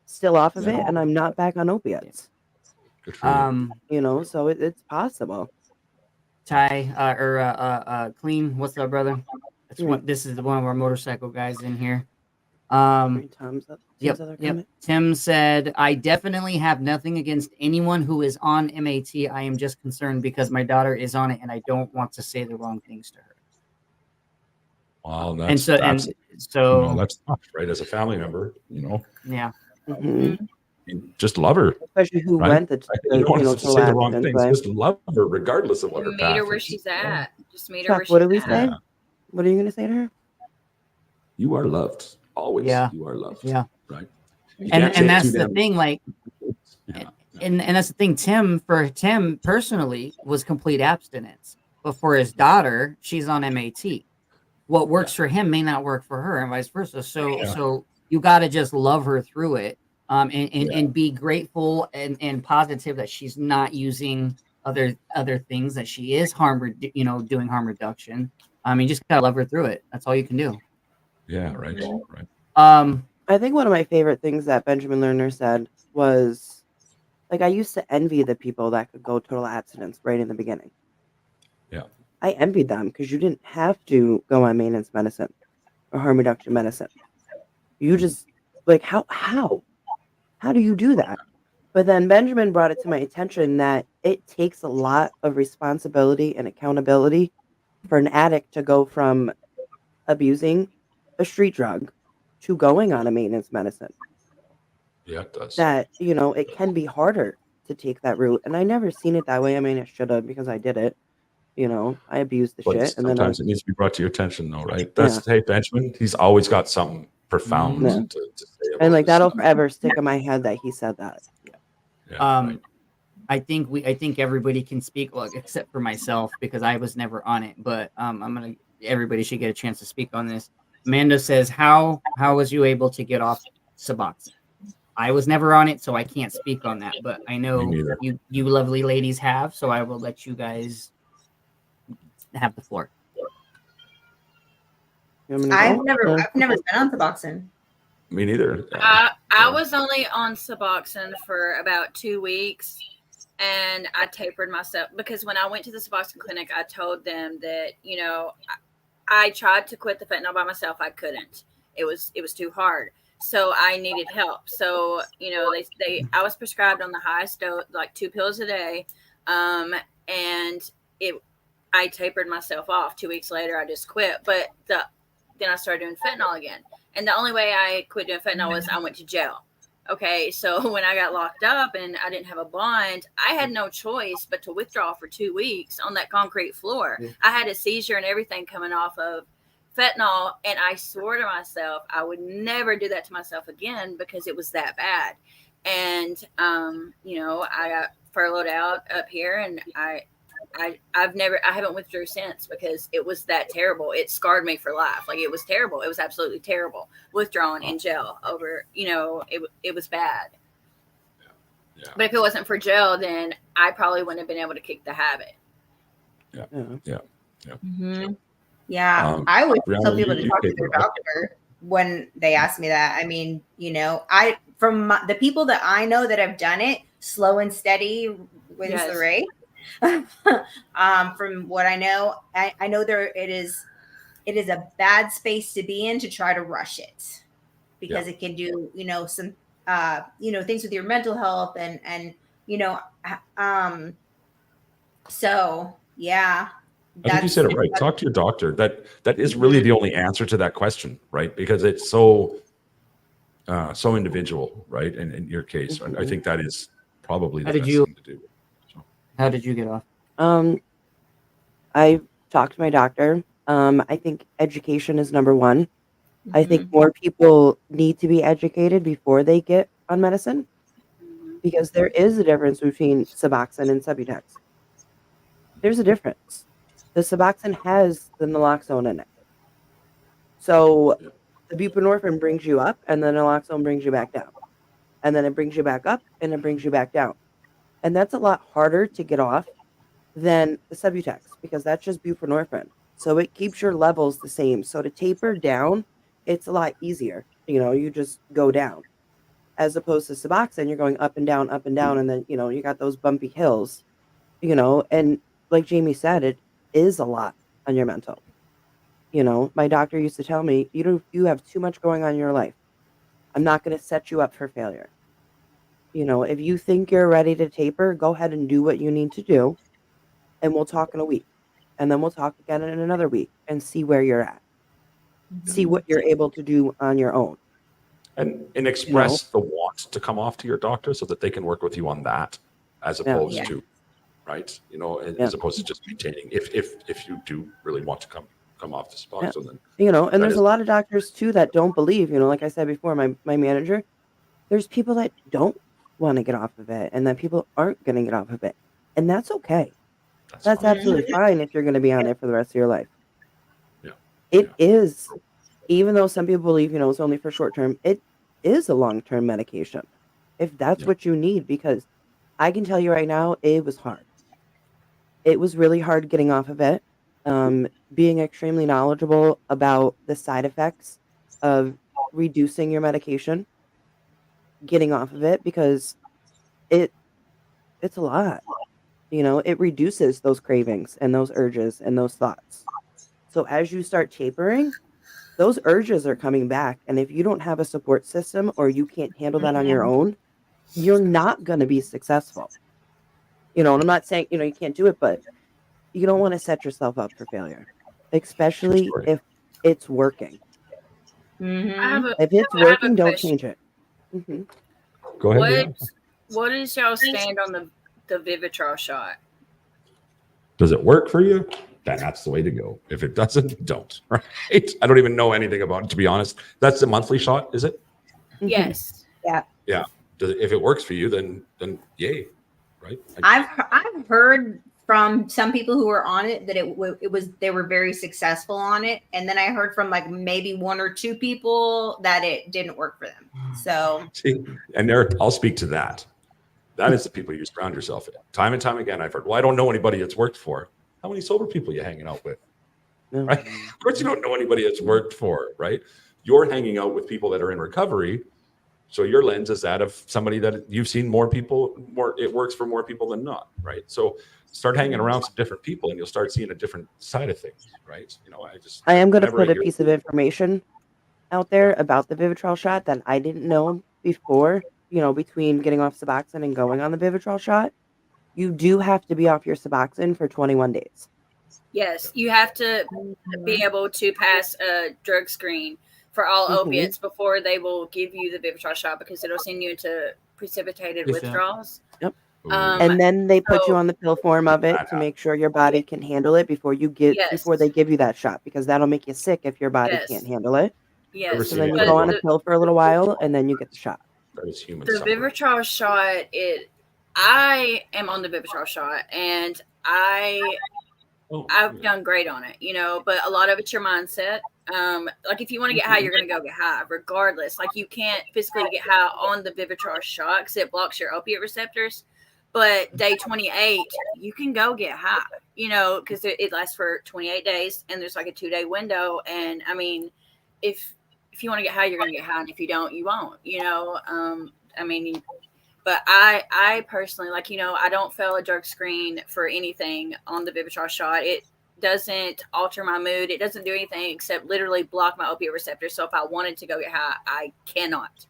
still off of it, and I'm not back on opiates. You know, so it's possible. Clean, what's up, brother? This is one of our motorcycle guys in here. Tim said, I definitely have nothing against anyone who is on MAT. I am just concerned because my daughter is on it and I don't want to say the wrong things to her. Wow, that's tough, right? As a family member, you know. Yeah. Just love her. Especially who went you don't want to say the wrong things. Just love her regardless of what her path is. Meet her where she's at. Just meet her where she's at. What do we say? What are you going to say to her? You are loved. Always. Yeah. You are loved. Yeah. Right. And that's the thing, like, and that's the thing, for Tim personally was complete abstinence. But for his daughter, she's on MAT. What works for him may not work for her and vice versa. So you got to just love her through it. And be grateful and positive that she's not using other things, that she is doing harm reduction. I mean, just gotta love her through it. That's all you can do. Yeah, right. I think one of my favorite things that Benjamin Lerner said was, like, I used to envy the people that could go total abstinence right in the beginning. Yeah. I envied them because you didn't have to go on maintenance medicine or harm reduction medicine. You just, like, how do you do that? But then Benjamin brought it to my attention that it takes a lot of responsibility and accountability for an addict to go from abusing a street drug to going on a maintenance medicine. Yeah, it does. That, you know, it can be harder to take that route. And I never seen it that way. I mean, I should have, because I did it. You know, I abused the shit. And sometimes it needs to be brought to your attention, though, right? Hey, Benjamin, he's always got something profound to say about and like that'll forever stick in my head that he said that. Right. I think everybody can speak, except for myself, because I was never on it. But everybody should get a chance to speak on this. Amanda says, how was you able to get off Suboxone? I was never on it, so I can't speak on that. But I know you lovely ladies have, so I will let you guys have the floor. I've never been on Suboxone. Me neither. I was only on Suboxone for about 2 weeks, and I tapered myself because when I went to the Suboxone clinic, I told them that, you know, I tried to quit the fentanyl by myself. I couldn't. It was too hard. So I needed help. So, you know, I was prescribed on the highest dose, like 2 pills a day, and I tapered myself off. 2 weeks later, I just quit. But then I started doing fentanyl again. And the only way I quit doing fentanyl was I went to jail. Okay, so when I got locked up and I didn't have a bond, I had no choice but to withdraw for 2 weeks on that concrete floor. Yeah. I had a seizure and everything coming off of fentanyl, and I swore to myself I would never do that to myself again because it was that bad. And, you know, I got furloughed out up here, and I haven't withdrew since because it was that terrible. It scarred me for life. Like, it was terrible. It was absolutely terrible. Withdrawing in jail over, you know, it was bad. Yeah. But if it wasn't for jail, then I probably wouldn't have been able to kick the habit. Yeah. Mm-hmm. Yeah. I always tell people to talk to their doctor when they ask me that. I mean, you know, from the people that I know that have done it, slow and steady wins the race. From what I know, I know it is it is a bad space to be in to try to rush it, because it can do, some, things with your mental health and, so yeah. I think you said it right. Talk to your doctor. That is really the only answer to that question, right? Because it's so individual, right? And in your case, I think that is probably the best thing to do. So. How did you get off? I talked to my doctor. I think education is number one. I think more people need to be educated before they get on medicine, because there is a difference between Suboxone and Subutex. There's a difference. The Suboxone has the naloxone in it. So the buprenorphine brings you up, and the naloxone brings you back down. And then it brings you back up, and it brings you back down. And that's a lot harder to get off than the Subutex, because that's just buprenorphine. So it keeps your levels the same. So to taper down, it's a lot easier. You just go down. As opposed to Suboxone, you're going up and down, and then, you got those bumpy hills, and like Jamie said, it is a lot on your mental. My doctor used to tell me, you have too much going on in your life. I'm not going to set you up for failure. If you think you're ready to taper, go ahead and do what you need to do, and we'll talk in a week. And then we'll talk again in another week and see where you're at. See what you're able to do on your own. And express the want to come off to your doctor so that they can work with you on that, as opposed to, right? As opposed to just maintaining. If you do really want to come off the Suboxone, then and there's a lot of doctors too that don't believe. Like I said before, my manager, there's people that don't want to get off of it, and that people aren't going to get off of it, and that's okay. That's absolutely fine if you're going to be on it for the rest of your life. Yeah. It is, even though some people believe, it's only for short term, it is a long-term medication if that's what you need, because I can tell you right now, it was hard. It was really hard getting off of it. Being extremely knowledgeable about the side effects of reducing your medication, getting off of it, because it's a lot. It reduces those cravings and those urges and those thoughts. So as you start tapering, those urges are coming back. And if you don't have a support system, or you can't handle that on your own, you're not going to be successful. And I'm not saying, you can't do it, but you don't want to set yourself up for failure, especially if it's working. If it's working, don't change it. Go ahead. What is y'all stand on the Vivitrol shot? Does it work for you? Then that's the way to go. If it doesn't, don't. Right? I don't even know anything about it, to be honest. That's a monthly shot, is it? Yes. Yeah. If it works for you, then yay, right? I've heard from some people who were on it that they were very successful on it, and then I heard from like maybe one or two people that it didn't work for them. So, and I'll speak to that. That is the people you surround yourself with. Time and time again, I've heard, well, I don't know anybody it's worked for. How many sober people are you hanging out with? Right? Of course, you don't know anybody it's worked for, right? You're hanging out with people that are in recovery. So your lens is that of somebody that you've seen it works for more people than not, right? So start hanging around some different people, and you'll start seeing a different side of things, right? I am going to put a piece of information out there about the Vivitrol shot that I didn't know before. Between getting off Suboxone and going on the Vivitrol shot, you do have to be off your Suboxone for 21 days. Yes, you have to be able to pass a drug screen for all opiates before they will give you the Vivitrol shot, because it'll send you into precipitated withdrawals. Yep. And then they put you on the pill form of it to make sure your body can handle it before they give you that shot, because that'll make you sick if your body can't handle it. Yes. So then you go on a pill for a little while, and then you get the shot. That is human. The Vivitrol shot, I am on the Vivitrol shot, and I've done great on it, but a lot of it's your mindset. Like if you want to get high, you're going to go get high regardless. Like you can't physically get high on the Vivitrol shot because it blocks your opiate receptors. But day 28, you can go get high, because it lasts for 28 days, and there's like a 2-day window. And I mean, if you want to get high, you're going to get high. And if you don't, you won't, but I personally, I don't fail a drug screen for anything on the Vivitrol shot. doesn't alter my mood. It doesn't do anything except literally block my opiate receptor. So if I wanted to go get high, I cannot.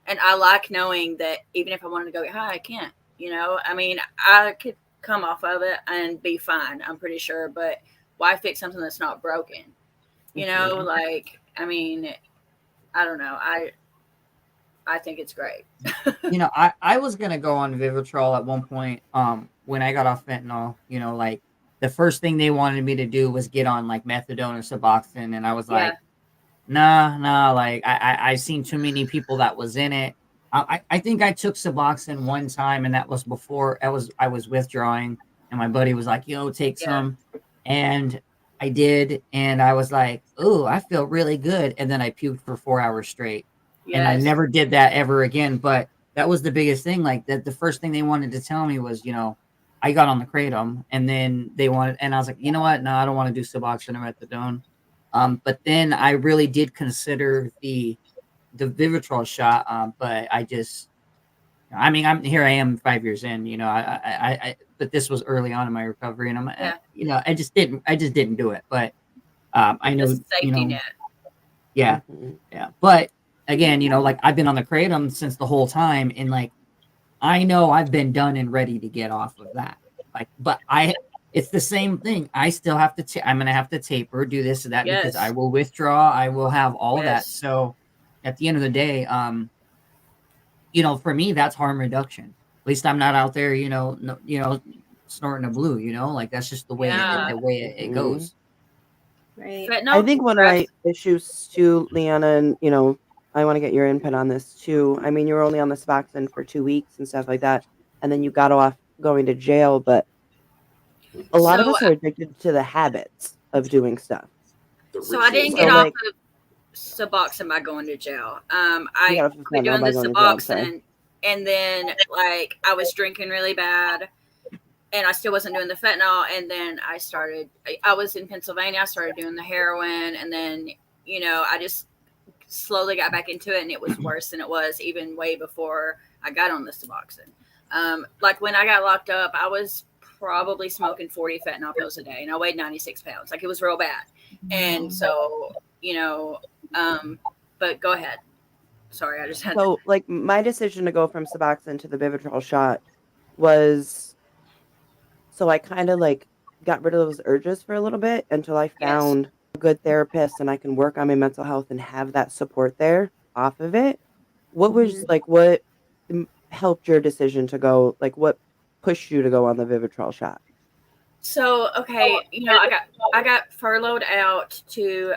And I like knowing that even if I wanted to go get high, I can't. You know, I mean, I could come off of it and be fine, I'm pretty sure. But why fix something that's not broken? You know, like, I mean, I don't know. I think it's great. You know, I was gonna go on Vivitrol at one point. When I got off fentanyl, you know, like the first thing they wanted me to do was get on like methadone or Suboxone, and I was like, nah. Like I've seen too many people that was in it. I think I took Suboxone one time, and that was before I was withdrawing, and my buddy was like, "Yo, take some," and I did, and I was like, "Oh, I feel really good," and then I puked for 4 hours straight. And I never did that ever again. But that was the biggest thing. Like that, the first thing they wanted to tell me was, you know, I got on the kratom, and then they wanted, and I was like, you know what? No, I don't want to do Suboxone or methadone. But then I really did consider the Vivitrol shot. But I just, I mean, I am 5 years in. You know, but this was early on in my recovery, and you know, I just didn't do it. But I know, safety net. Yeah, yeah, but. Again, you know, like I've been on the kratom since the whole time, and like I know I've been done and ready to get off of that. Like, but it's the same thing. I still have to. I'm gonna have to taper, do this and that because I will withdraw. I will have all of that. So, at the end of the day, you know, for me, that's harm reduction. At least I'm not out there, you know, snorting a blue. You know, like that's just the way it goes. Right. I think one of my issues too, Leanna, and you know, I want to get your input on this too. I mean, you were only on the Suboxone for 2 weeks and stuff like that, and then you got off going to jail. But a lot of us are addicted to the habits of doing stuff. So I didn't get off of Suboxone by going to jail. I quit doing the Suboxone, and then like I was drinking really bad. And I still wasn't doing the fentanyl. And then I was in Pennsylvania. I started doing the heroin. And then, you know, I just slowly got back into it. And it was worse than it was even way before I got on the Suboxone. Like when I got locked up, I was probably smoking 40 fentanyl pills a day. And I weighed 96 pounds. Like it was real bad. And so, you know, but go ahead. Sorry, I just had So, like, my decision to go from Suboxone to the Vivitrol shot was... So I kind of like got rid of those urges for a little bit until I found a good therapist and I can work on my mental health and have that support there off of it. What was like, what helped your decision to go, like what pushed you to go on the Vivitrol shot? So, okay, you know, I got furloughed out to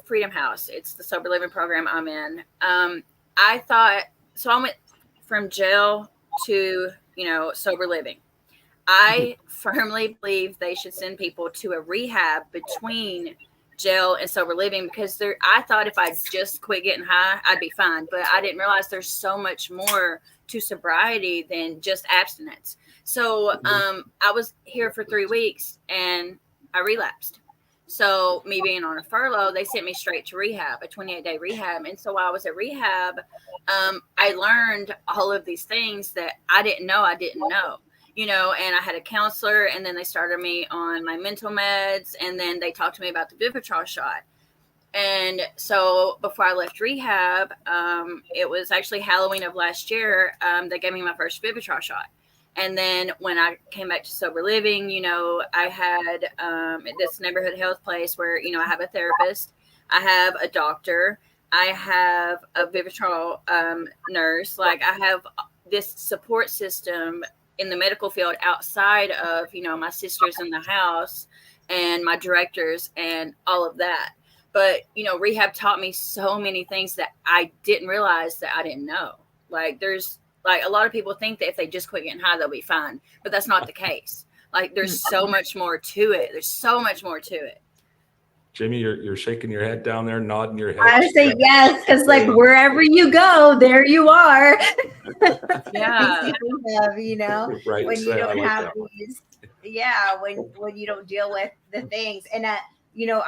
Freedom House. It's the sober living program I'm in. I thought, so I went from jail to, you know, sober living. I firmly believe they should send people to a rehab between jail and sober living because I thought if I just quit getting high, I'd be fine. But I didn't realize there's so much more to sobriety than just abstinence. So I was here for 3 weeks and I relapsed. So me being on a furlough, they sent me straight to rehab, a 28-day rehab. And so while I was at rehab, I learned all of these things that I didn't know. You know, and I had a counselor, and then they started me on my mental meds, and then they talked to me about the Vivitrol shot. And so before I left rehab, it was actually Halloween of last year, they gave me my first Vivitrol shot. And then when I came back to sober living, you know, I had this neighborhood health place where, you know, I have a therapist, I have a doctor, I have a Vivitrol nurse, like I have this support system in the medical field outside of, you know, my sisters in the house and my directors and all of that. But, you know, rehab taught me so many things that I didn't realize that I didn't know. Like there's like a lot of people think that if they just quit getting high, they'll be fine. But that's not the case. Like there's so much more to it. There's so much more to it. Jimmy, you're shaking your head down there, nodding your head. I say yes, because like wherever you go, there you are. Yeah. You know, right, when you don't like have these, when you don't deal with the things, and you know,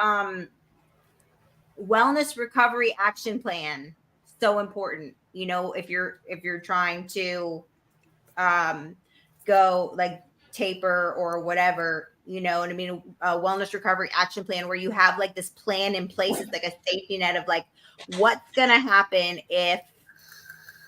wellness recovery action plan, so important. You know, if you're trying to go like taper or whatever, you know what I mean? A wellness recovery action plan where you have like this plan in place. It's like a safety net of like, what's going to happen if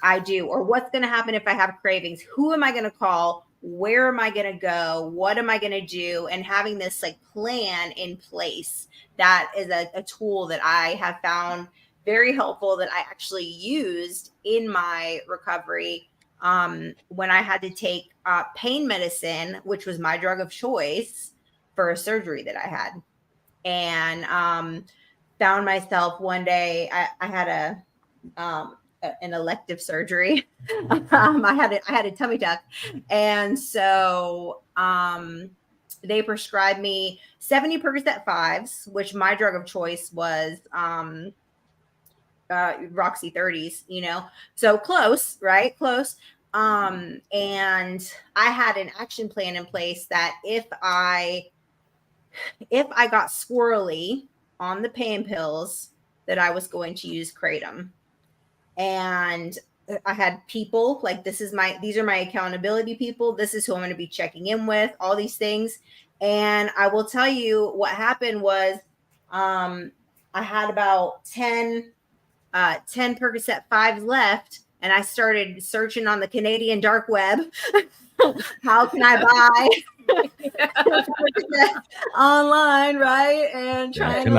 I do, or what's going to happen if I have cravings? Who am I going to call? Where am I going to go? What am I going to do? And having this like plan in place, that is a tool that I have found very helpful, that I actually used in my recovery when I had to take pain medicine, which was my drug of choice for a surgery that I had. And found myself one day, I had an elective surgery. I had a tummy tuck. And so they prescribed me 70 Percocet 5s, which my drug of choice was Roxy 30s, you know, so close, right? Close. And I had an action plan in place that if I got squirrely on the pain pills, that I was going to use Kratom. And I had people like, these are my accountability people. This is who I'm going to be checking in with, all these things. And I will tell you what happened was, I had about 10 Percocet 5s left, and I started searching on the Canadian dark web. How can I buy online, right? And trying to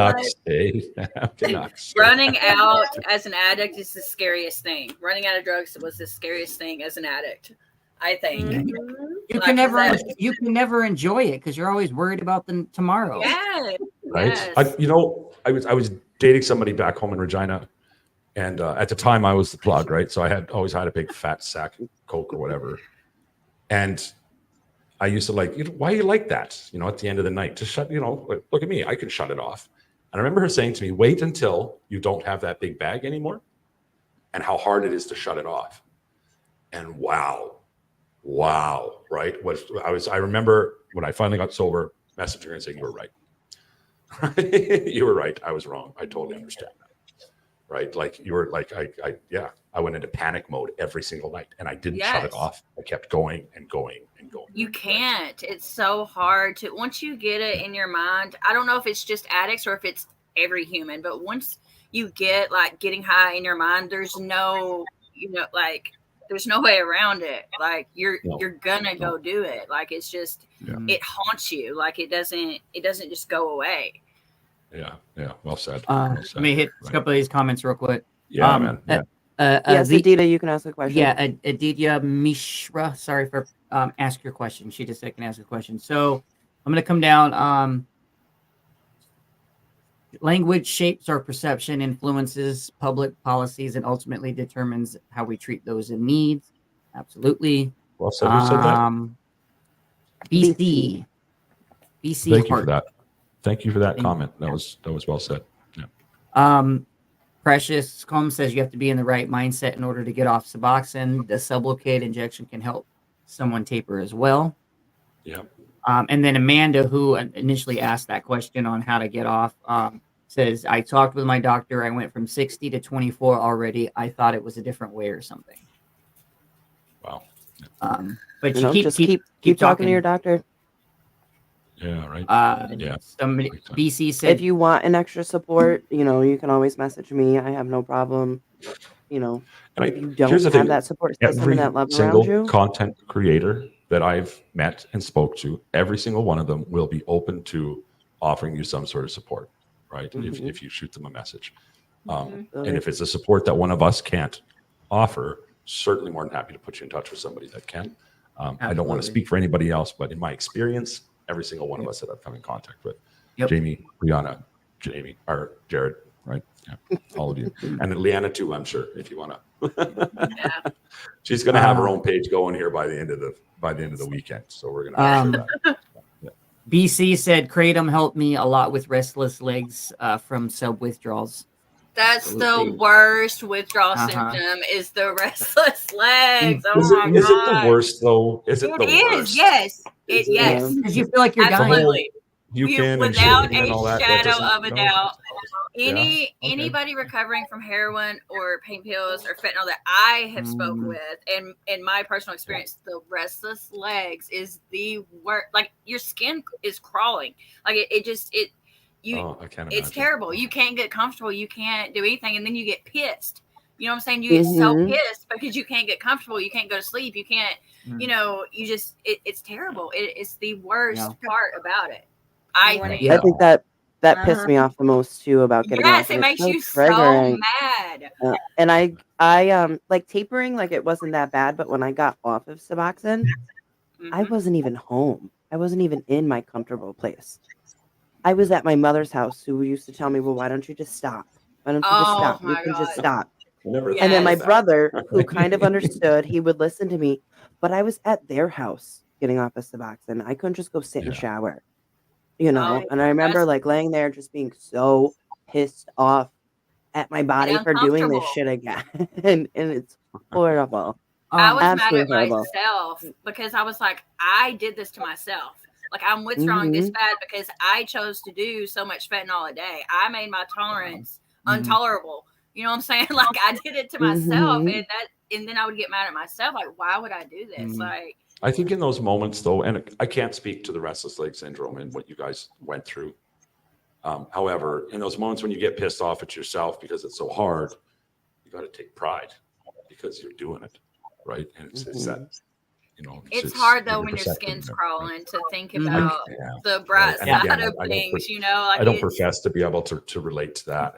running out as an addict is the scariest thing. Running out of drugs was the scariest thing as an addict, I think. You can never enjoy it because you're always worried about the tomorrow. Yeah, right. Yes. I was dating somebody back home in Regina, and at the time I was the plug, right? So I always had a big fat sack of Coke or whatever, and I used to like, why are you like that? At the end of the night, to shut, look at me, I can shut it off. And I remember her saying to me, wait until you don't have that big bag anymore, and how hard it is to shut it off. And wow, right? I remember when I finally got sober, messaging her and saying, you were right. You were right. I was wrong. I totally understand that. Right? Like you were like, I went into panic mode every single night, and I didn't shut it off. I kept going and going and going. You can't. It's so hard to, once you get it in your mind, I don't know if it's just addicts or if it's every human, but once you get like getting high in your mind, there's no, there's no way around it. Like you're gonna go do it. Like it's just, it haunts you. Like it doesn't just go away. Yeah. Well said. Let me hit a couple of these comments real quick. Yeah, man. Yeah. Yes, Aditya, you can ask a question. Yeah, Aditya Mishra. Sorry for ask your question. She just said can ask a question. So I'm gonna come down. Language shapes our perception, influences public policies, and ultimately determines how we treat those in need. Absolutely. Well said. Who said that? BC. Thank you for that. Thank you for that comment. That was well said. Yeah. Precious Combs says you have to be in the right mindset in order to get off Suboxone. The Sublocade injection can help someone taper as well. Yeah. And then Amanda, who initially asked that question on how to get off, says, I talked with my doctor. I went from 60 to 24 already. I thought it was a different way or something. Wow. But keep talking to your doctor. Yeah, right. Somebody, BC said, if you want an extra support, you can always message me. I have no problem. And if you don't have that support system and that love around you, content creator that I've met and spoke to, every single one of them will be open to offering you some sort of support, right? Mm-hmm. If you shoot them a message. And if it's a support that one of us can't offer, certainly more than happy to put you in touch with somebody that can. I don't want to speak for anybody else, but in my experience, every single one of us that I've come in contact with, Jamie, Brianna, or Jared, right? Yeah, all of you. And Leanna too, I'm sure, if you want to. She's going to have her own page going here by the end of the weekend. So we're going to have that. Yeah. BC said Kratom helped me a lot with restless legs from sub withdrawals. That's the worst withdrawal symptom is the restless legs. Is it the worst though? Is it the worst? Yes. Yes. Because you feel like you're dying. you can, and without shaking and all a that. shadow of a No. doubt. Yeah, okay. Anybody recovering from heroin or pain pills or fentanyl that I have spoke with, and in my personal experience, the restless legs is the worst. Like your skin is crawling. Like I can't imagine. It's terrible. You can't get comfortable. You can't do anything, and then you get pissed. You know what I'm saying? You get so pissed because you can't get comfortable. You can't go to sleep. You can't. It's terrible. It's the worst part about it. I think that pissed me off the most too about getting off. Yes, it makes you so mad. And I like tapering, like it wasn't that bad, but when I got off of Suboxone, I wasn't even home. I wasn't even in my comfortable place. I was at my mother's house, who used to tell me, "Well, why don't you just stop? Why don't you just stop? You can just stop." And then my brother, who kind of understood, he would listen to me, but I was at their house getting off of Suboxone. I couldn't just go sit and shower. And I remember like laying there just being so pissed off at my body for doing this shit again. and it's horrible. I was mad at myself because I was like, I did this to myself. Like I'm withdrawing this bad because I chose to do so much fentanyl a day. I made my tolerance intolerable. You know what I'm saying? Like I did it to myself, and then I would get mad at myself. Like, why would I do this? Like, I think in those moments, though, and I can't speak to the restless leg syndrome and what you guys went through. However, in those moments when you get pissed off at yourself because it's so hard, you got to take pride because you're doing it, right? And it's that, it's hard though when your skin's crawling to think about the bright side of things. Like I don't profess to be able to relate to that.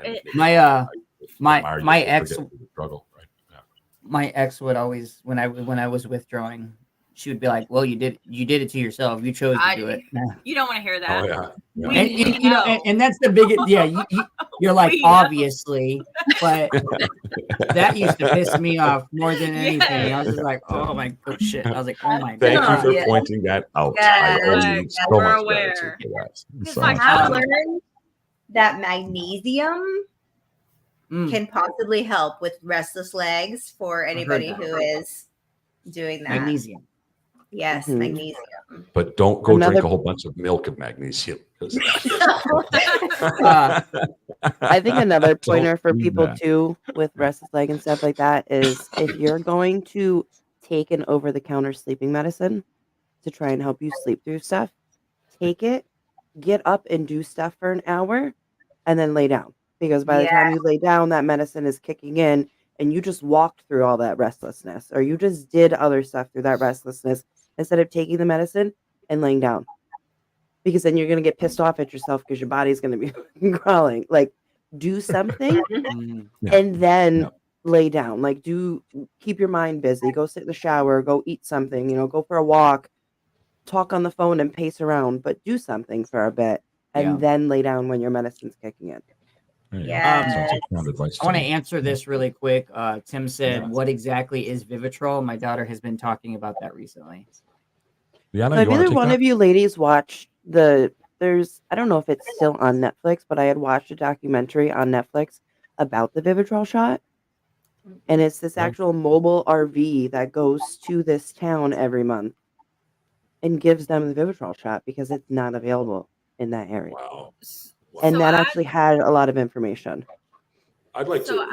My ex struggle, right? My ex would always, when I was withdrawing, she would be like, "Well, you did it to yourself. You chose to do it." You don't want to hear that. Oh, yeah. And that's the biggest. Yeah, you're like obviously, but that used to piss me off more than anything. I was just like, "Oh my shit!" I was like, "Oh my god!" Thank you for pointing that out. We're aware. It's like I learned that magnesium can possibly help with restless legs for anybody who is doing that. Magnesium. Yes, magnesium. But don't go drink a whole bunch of milk of magnesium. I think another pointer for people too with restless leg and stuff like that is if you're going to take an over-the-counter sleeping medicine to try and help you sleep through stuff, take it, get up and do stuff for an hour, and then lay down. Because by the time you lay down, that medicine is kicking in, and you just walked through all that restlessness, or you just did other stuff through that restlessness instead of taking the medicine and laying down. Because then you're going to get pissed off at yourself because your body's going to be crawling. Like, do something and then lay down. Like, keep your mind busy. Go sit in the shower. Go eat something. Go for a walk. Talk on the phone and pace around. But do something for a bit and then lay down when your medicine's kicking in. I want to answer this really quick. Tim said, "What exactly is Vivitrol?" My daughter has been talking about that recently. Liana, have either one of you ladies watched I don't know if it's still on Netflix, but I had watched a documentary on Netflix about the Vivitrol shot. And it's this actual mobile RV that goes to this town every month and gives them the Vivitrol shot because it's not available in that area. Wow. And that actually had a lot of information. I'd like to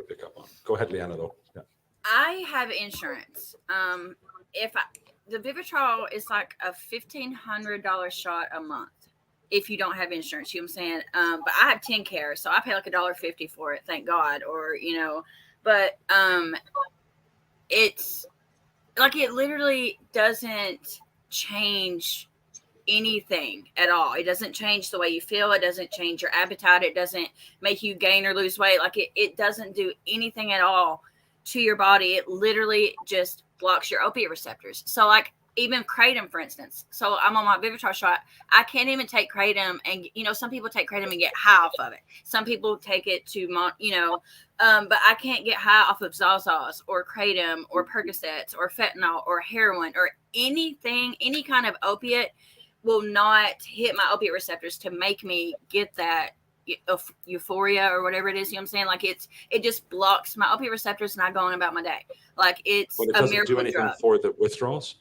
pick up on. Go ahead, Liana, though. Yeah. I have insurance. The Vivitrol is like a $1,500 shot a month if you don't have insurance. You know what I'm saying? But I have 10 care, so I pay like $1.50 for it. Thank God. But it's like it literally doesn't change anything at all. It doesn't change the way you feel. It doesn't change your appetite. It doesn't make you gain or lose weight. Like it doesn't do anything at all to your body. It literally just blocks your opiate receptors. So like even Kratom, for instance. So I'm on my Vivitrol shot. I can't even take Kratom, and some people take Kratom and get high off of it. Some people take it to but I can't get high off of Zazas or Kratom or Percocets or fentanyl or heroin or anything. Any kind of opiate will not hit my opiate receptors to make me get that euphoria or whatever it is. You know what I'm saying? Like it just blocks my opiate receptors, and I go on about my day. Like it's but it a doesn't miracle do anything drug. for the withdrawals.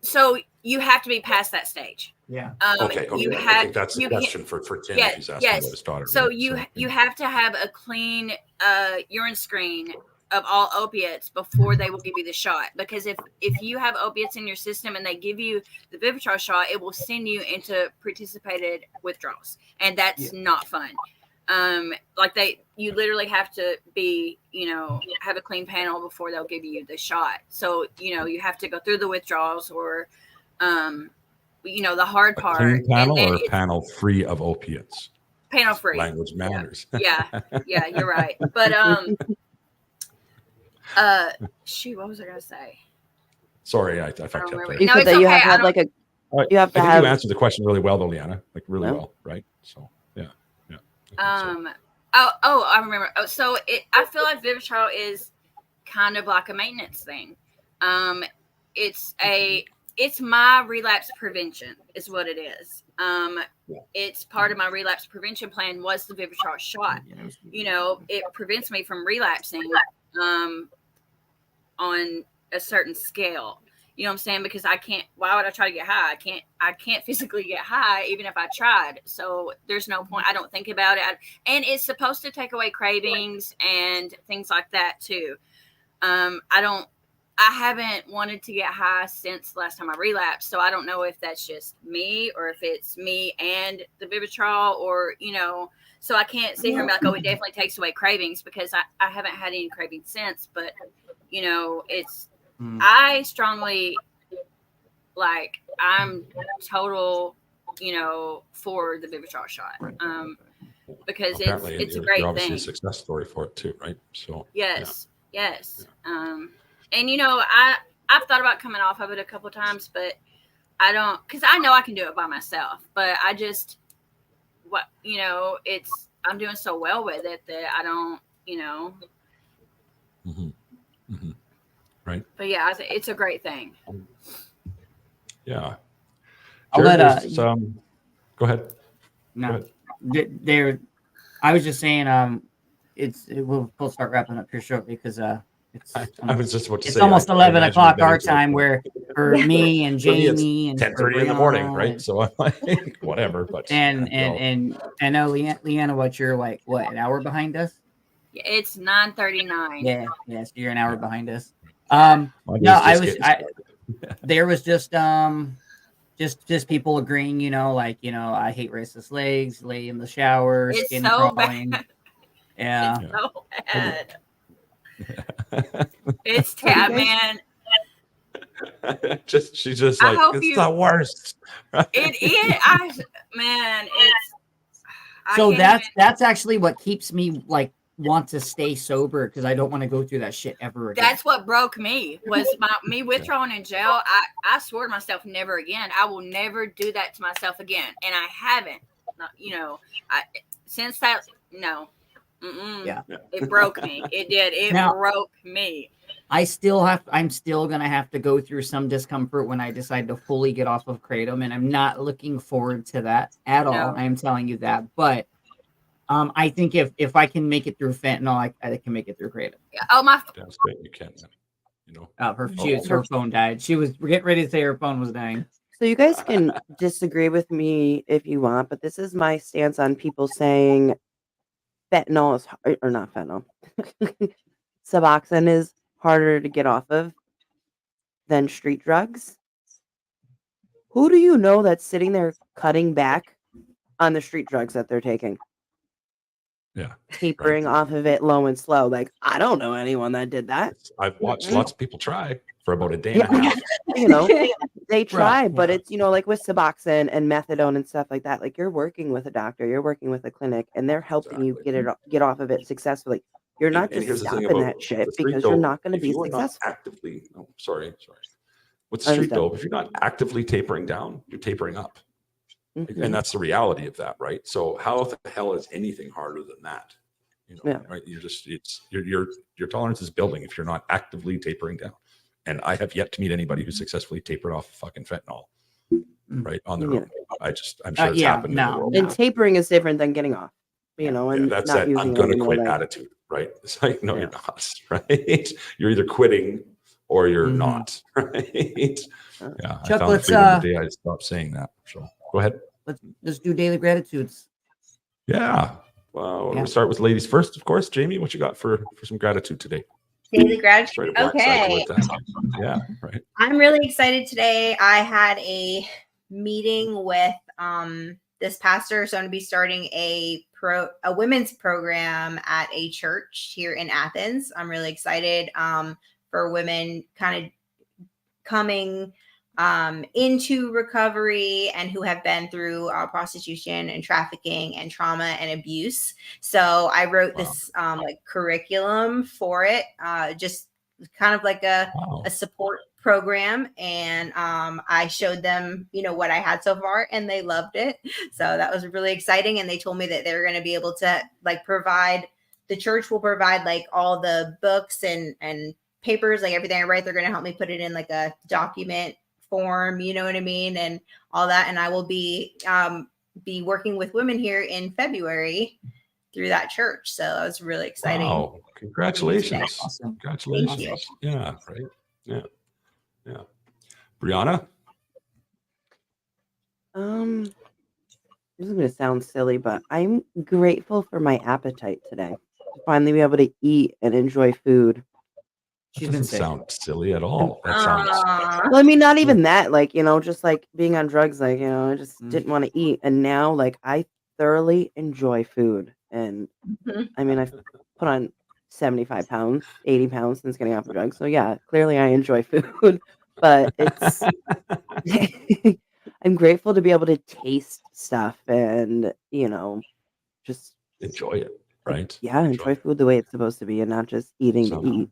So you have to be past that stage. Yeah. Okay. You I have, think that's the question for Tim. Yeah, If he's asking about his daughter. So right? you have to have a clean urine screen of all opiates before they will give you the shot, because if you have opiates in your system and they give you the Vivitrol shot, it will send you into participated withdrawals, and that's not fun. You literally have to be, have a clean panel before they'll give you the shot. So, you have to go through the withdrawals or, the hard part. Clean panel and or a panel free of opiates? Panel free. Language matters. Yeah, you're right. But, shoot, what was I going to say? Sorry, I fucked up there. You said that you have to have like a, you have to I think have. you answered the question really well, though, Leanna. Like really well, right? So, yeah. I remember. So I feel like Vivitrol is kind of like a maintenance thing. It's my relapse prevention is what it is. It's part of my relapse prevention plan was the Vivitrol shot. It prevents me from relapsing on a certain scale. You know what I'm saying? Because I can't, why would I try to get high? I can't physically get high even if I tried. So there's no point. I don't think about it. And it's supposed to take away cravings and things like that too. I haven't wanted to get high since last time I relapsed. So I don't know if that's just me or if it's me and the Vivitrol or, so I can't sit here and be like, oh, it definitely takes away cravings, because I haven't had any cravings since, but I strongly I'm total, for the Vivitrol shot. Because it's a great obviously thing. A success story for it too, right? So yes. And I've thought about coming off of it a couple of times, but I don't, because I know I can do it by myself. But I just, I'm doing so well with it that I don't, Right. But yeah, it's a great thing. Yeah. I'll Jared, go ahead. No, I was just saying, we'll start wrapping up here shortly because I was just about to it's say almost 11 o'clock our into time, where for me and Jamie and 10:30 in the morning, right? So I'm like, whatever. But and I know Leanna, what an hour behind us? It's 9:39. Yeah, so you're an hour behind us. There was just people agreeing, I hate restless legs, lay in the shower, it's skin so crawling. bad. Yeah. It's so bad. It's tab, man. She's just like, it's the worst. It is. So that's actually what keeps me want to stay sober, because I don't want to go through that shit ever again. That's what broke me, was me withdrawing in jail. I swore to myself, never again. I will never do that to myself again, and I haven't. Since that, no. Yeah, it broke me. It did. It broke me. I'm still gonna have to go through some discomfort when I decide to fully get off of kratom, and I'm not looking forward to that at all. I am telling you that, but I think if I can make it through fentanyl, I can make it through kratom. Yeah. Oh my! You can. Her phone died. She was getting ready to say her phone was dying. So you guys can disagree with me if you want, but this is my stance on people saying fentanyl is, or not fentanyl, Suboxone is harder to get off of than street drugs. Who do you know that's sitting there cutting back on the street drugs that they're taking? Yeah. Tapering off of it low and slow. Like, I don't know anyone that did that. I've watched lots of people try for about a day and a half. They try, but it's, like with Suboxone and methadone and stuff like that, like you're working with a doctor, you're working with a clinic, and they're helping you get off of it successfully. You're not just stopping that shit because you're not going to be successful. Sorry. With the street dope, if you're not actively tapering down, you're tapering up. Mm-hmm. And that's the reality of that, right? So how the hell is anything harder than that? Right? You're just your tolerance is building if you're not actively tapering down. And I have yet to meet anybody who successfully tapered off fucking fentanyl, right, on their own. I'm sure it's happened. And tapering is different than getting off, and that's not that I'm going to quit attitude, right? It's like, no, you're not, right? You're either quitting or you're not. Right? Yeah. Chuck, I found freedom the day I stopped saying that. So go ahead. Let's do daily gratitudes. Yeah. Well, we'll start with ladies first, of course. Jamie, what you got for some gratitude today? Daily gratitude. Okay. Yeah, right. I'm really excited today. I had a meeting with this pastor, so I'm going to be starting a women's program at a church here in Athens. I'm really excited for women kind of coming into recovery and who have been through prostitution and trafficking and trauma and abuse. So I wrote this like curriculum for it, just kind of like a support program. And I showed them, what I had so far, and they loved it. So that was really exciting. And they told me that they're going to be able to like the church will provide like all the books and papers, like everything I write. They're going to help me put it in like a document form, you know what I mean, and all that. And I will be working with women here in February through that church. So that was really exciting. Wow! Congratulations! Awesome. Congratulations! Yeah, right. Yeah. Brianna. This is going to sound silly, but I'm grateful for my appetite today. To finally be able to eat and enjoy food. That doesn't sound silly at all. That sounds. Well, I mean, not even that. Like, just like being on drugs. Like, I just didn't want to eat, and now, like, I thoroughly enjoy food. And I mean, I've put on 75 pounds, 80 pounds since getting off of drugs. So yeah, clearly I enjoy food. But it's. I'm grateful to be able to taste stuff and just enjoy it. Right. Yeah, enjoy food the way it's supposed to be, and not just eating to eat.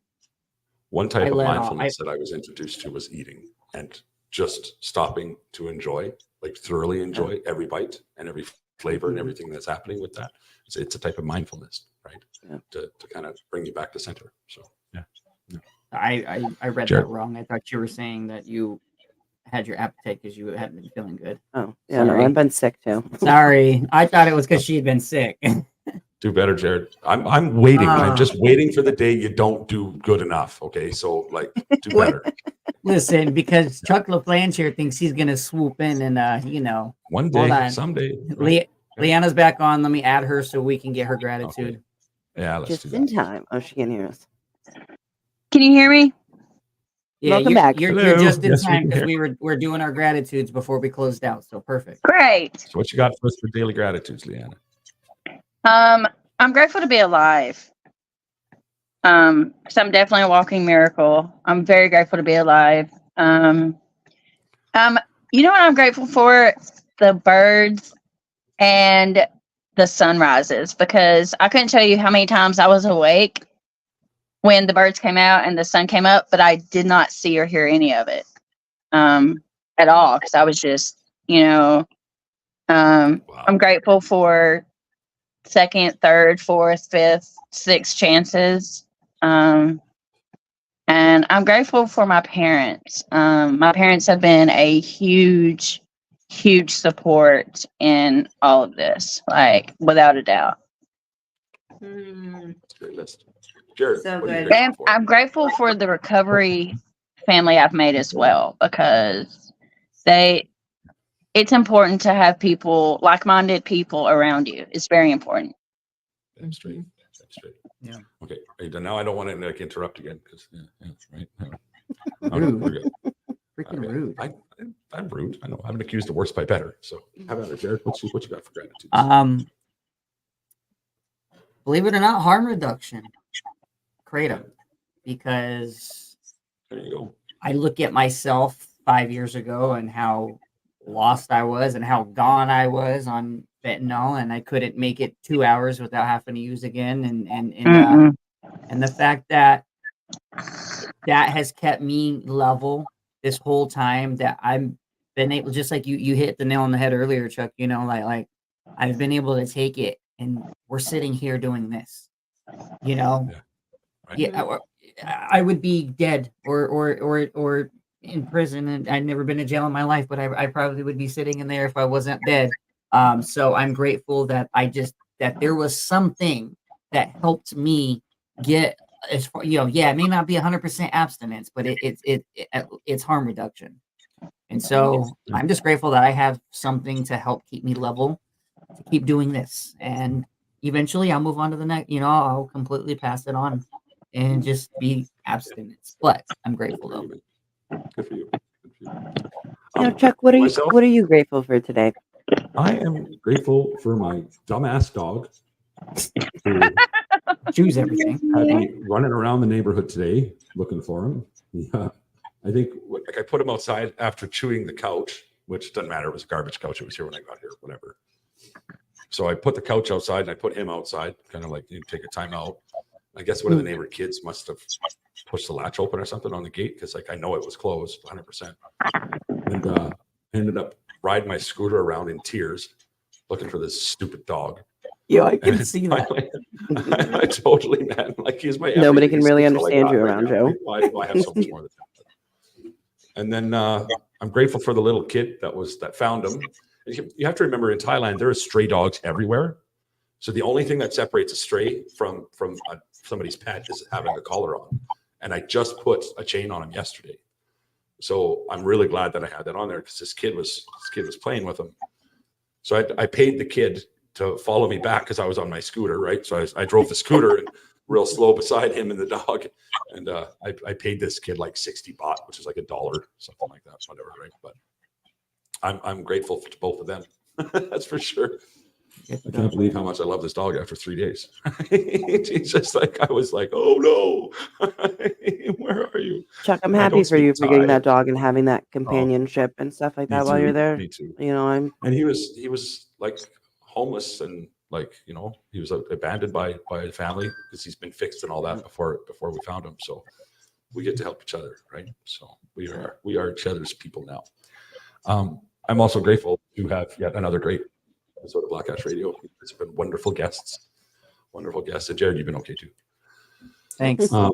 One type of mindfulness that I was introduced to was eating and just stopping to enjoy, like thoroughly enjoy every bite and every flavor and everything that's happening with that. It's a type of mindfulness, right? Yeah. To kind of bring you back to center. So yeah. I read that wrong. I thought you were saying that you had your appetite because you hadn't been feeling good. Oh, yeah, no, I've been sick too. Sorry. I thought it was because she had been sick. Do better, Jared. I'm waiting. I'm just waiting for the day you don't do good enough. Okay, so like do better. Listen, because Chuck LaFlanche thinks he's gonna swoop in and one day, someday. Right? Leanna's back on. Let me add her so we can get her gratitude. Okay. Yeah, let's just do that. in time. Oh, she can't hear us. Can you hear me? Yeah, welcome back. You're just in time because we're doing our gratitudes before we closed out. So perfect. Great. So what you got for us for daily gratitudes, Leanna? I'm grateful to be alive. Because I'm definitely a walking miracle. I'm very grateful to be alive. You know what I'm grateful for? The birds and the sunrises, because I couldn't tell you how many times I was awake when the birds came out and the sun came up, but I did not see or hear any of it at all, because I was just, wow. I'm grateful for second, third, fourth, fifth, sixth chances. And I'm grateful for my parents. My parents have been a huge support in all of this, like without a doubt. That's a great list. Jared, so good. And I'm grateful for the recovery family I've made as well, because it's important to have people, like-minded people around you. It's very important. That's straight. Yeah. Okay. Now I don't want to interrupt again because right. Rude. Freaking rude. I'm rude. I know. I've been accused of worse by better. So how about it, Jared? What you got for gratitude? Believe it or not, harm reduction. Kratom. Because there you go. I look at myself 5 years ago and how lost I was and how gone I was on fentanyl, and I couldn't make it 2 hours without having to use again, and the fact that has kept me level this whole time, that I've been able, just like you hit the nail on the head earlier, Chuck, like I've been able to take it, and we're sitting here doing this, I would be dead or in prison, and I'd never been to jail in my life, but I probably would be sitting in there if I wasn't dead. So I'm grateful that that there was something that helped me get as far, it may not be 100% abstinence, but it's harm reduction. And so I'm just grateful that I have something to help keep me level, to keep doing this. And eventually I'll move on to the next, I'll completely pass it on and just be abstinence. But I'm grateful though. Good for you. Chuck, what are you grateful for today? I am grateful for my dumbass dog who choose everything. Had me running around the neighborhood today looking for him. Yeah. I think I put him outside after chewing the couch, which doesn't matter. It was a garbage couch. It was here when I got here, whatever. So I put the couch outside and I put him outside, kind of like take a time out. I guess one of the neighbor kids must have pushed the latch open or something on the gate because I know it was closed 100%. And ended up riding my scooter around in tears looking for this stupid dog. Yeah, I can see that. I totally, man. Like he's my nobody can really understand you around Joe. I have so much more than that. And then I'm grateful for the little kid that found him. You have to remember, in Thailand there are stray dogs everywhere. So the only thing that separates a stray from somebody's pet is having a collar on. And I just put a chain on him yesterday. So I'm really glad that I had that on there because this kid was playing with him. So I paid the kid to follow me back because I was on my scooter, right? So I drove the scooter and real slow beside him and the dog. And I paid this kid like 60 baht, which is like $1, something like that, whatever, right? But I'm grateful to both of them. That's for sure. I can't believe how much I love this dog after 3 days. It's just like, I was like, oh no, where are you? Chuck, I'm happy for you for getting that dog and having that companionship and stuff like that while you're there. Me too. And he was like homeless and like, he was abandoned by a family because he's been fixed and all that before we found him. So we get to help each other, right? So we are each other's people now. I'm also grateful to have yet another great episode of BlakAsh Radio. It's been wonderful guests. And Jared, you've been okay too. Thanks. I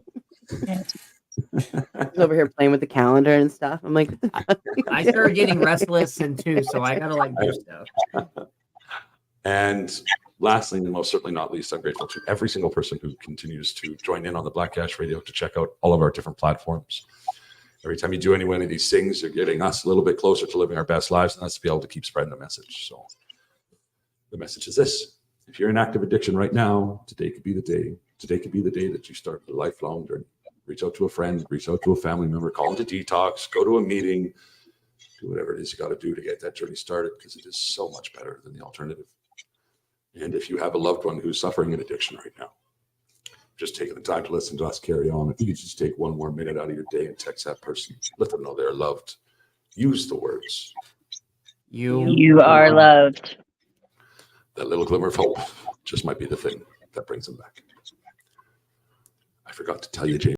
was over here playing with the calendar and stuff. I'm like, I started getting restless and too, so I gotta do stuff. And lastly, and most certainly not least, I'm grateful to every single person who continues to join in on the BlakAsh Radio to check out all of our different platforms. Every time you do any one of these things, you're getting us a little bit closer to living our best lives, and that's to be able to keep spreading the message. So the message is this: if you're in active addiction right now, today could be the day. Today could be the day that you start a lifelong journey. Reach out to a friend, reach out to a family member, call into detox, go to a meeting, do whatever it is you got to do to get that journey started, because it is so much better than the alternative. And if you have a loved one who's suffering an addiction right now, just taking the time to listen to us carry on. If you could just take one more minute out of your day and text that person, let them know they're loved. Use the words. You are loved. That little glimmer of hope just might be the thing that brings them back. I forgot to tell you, James.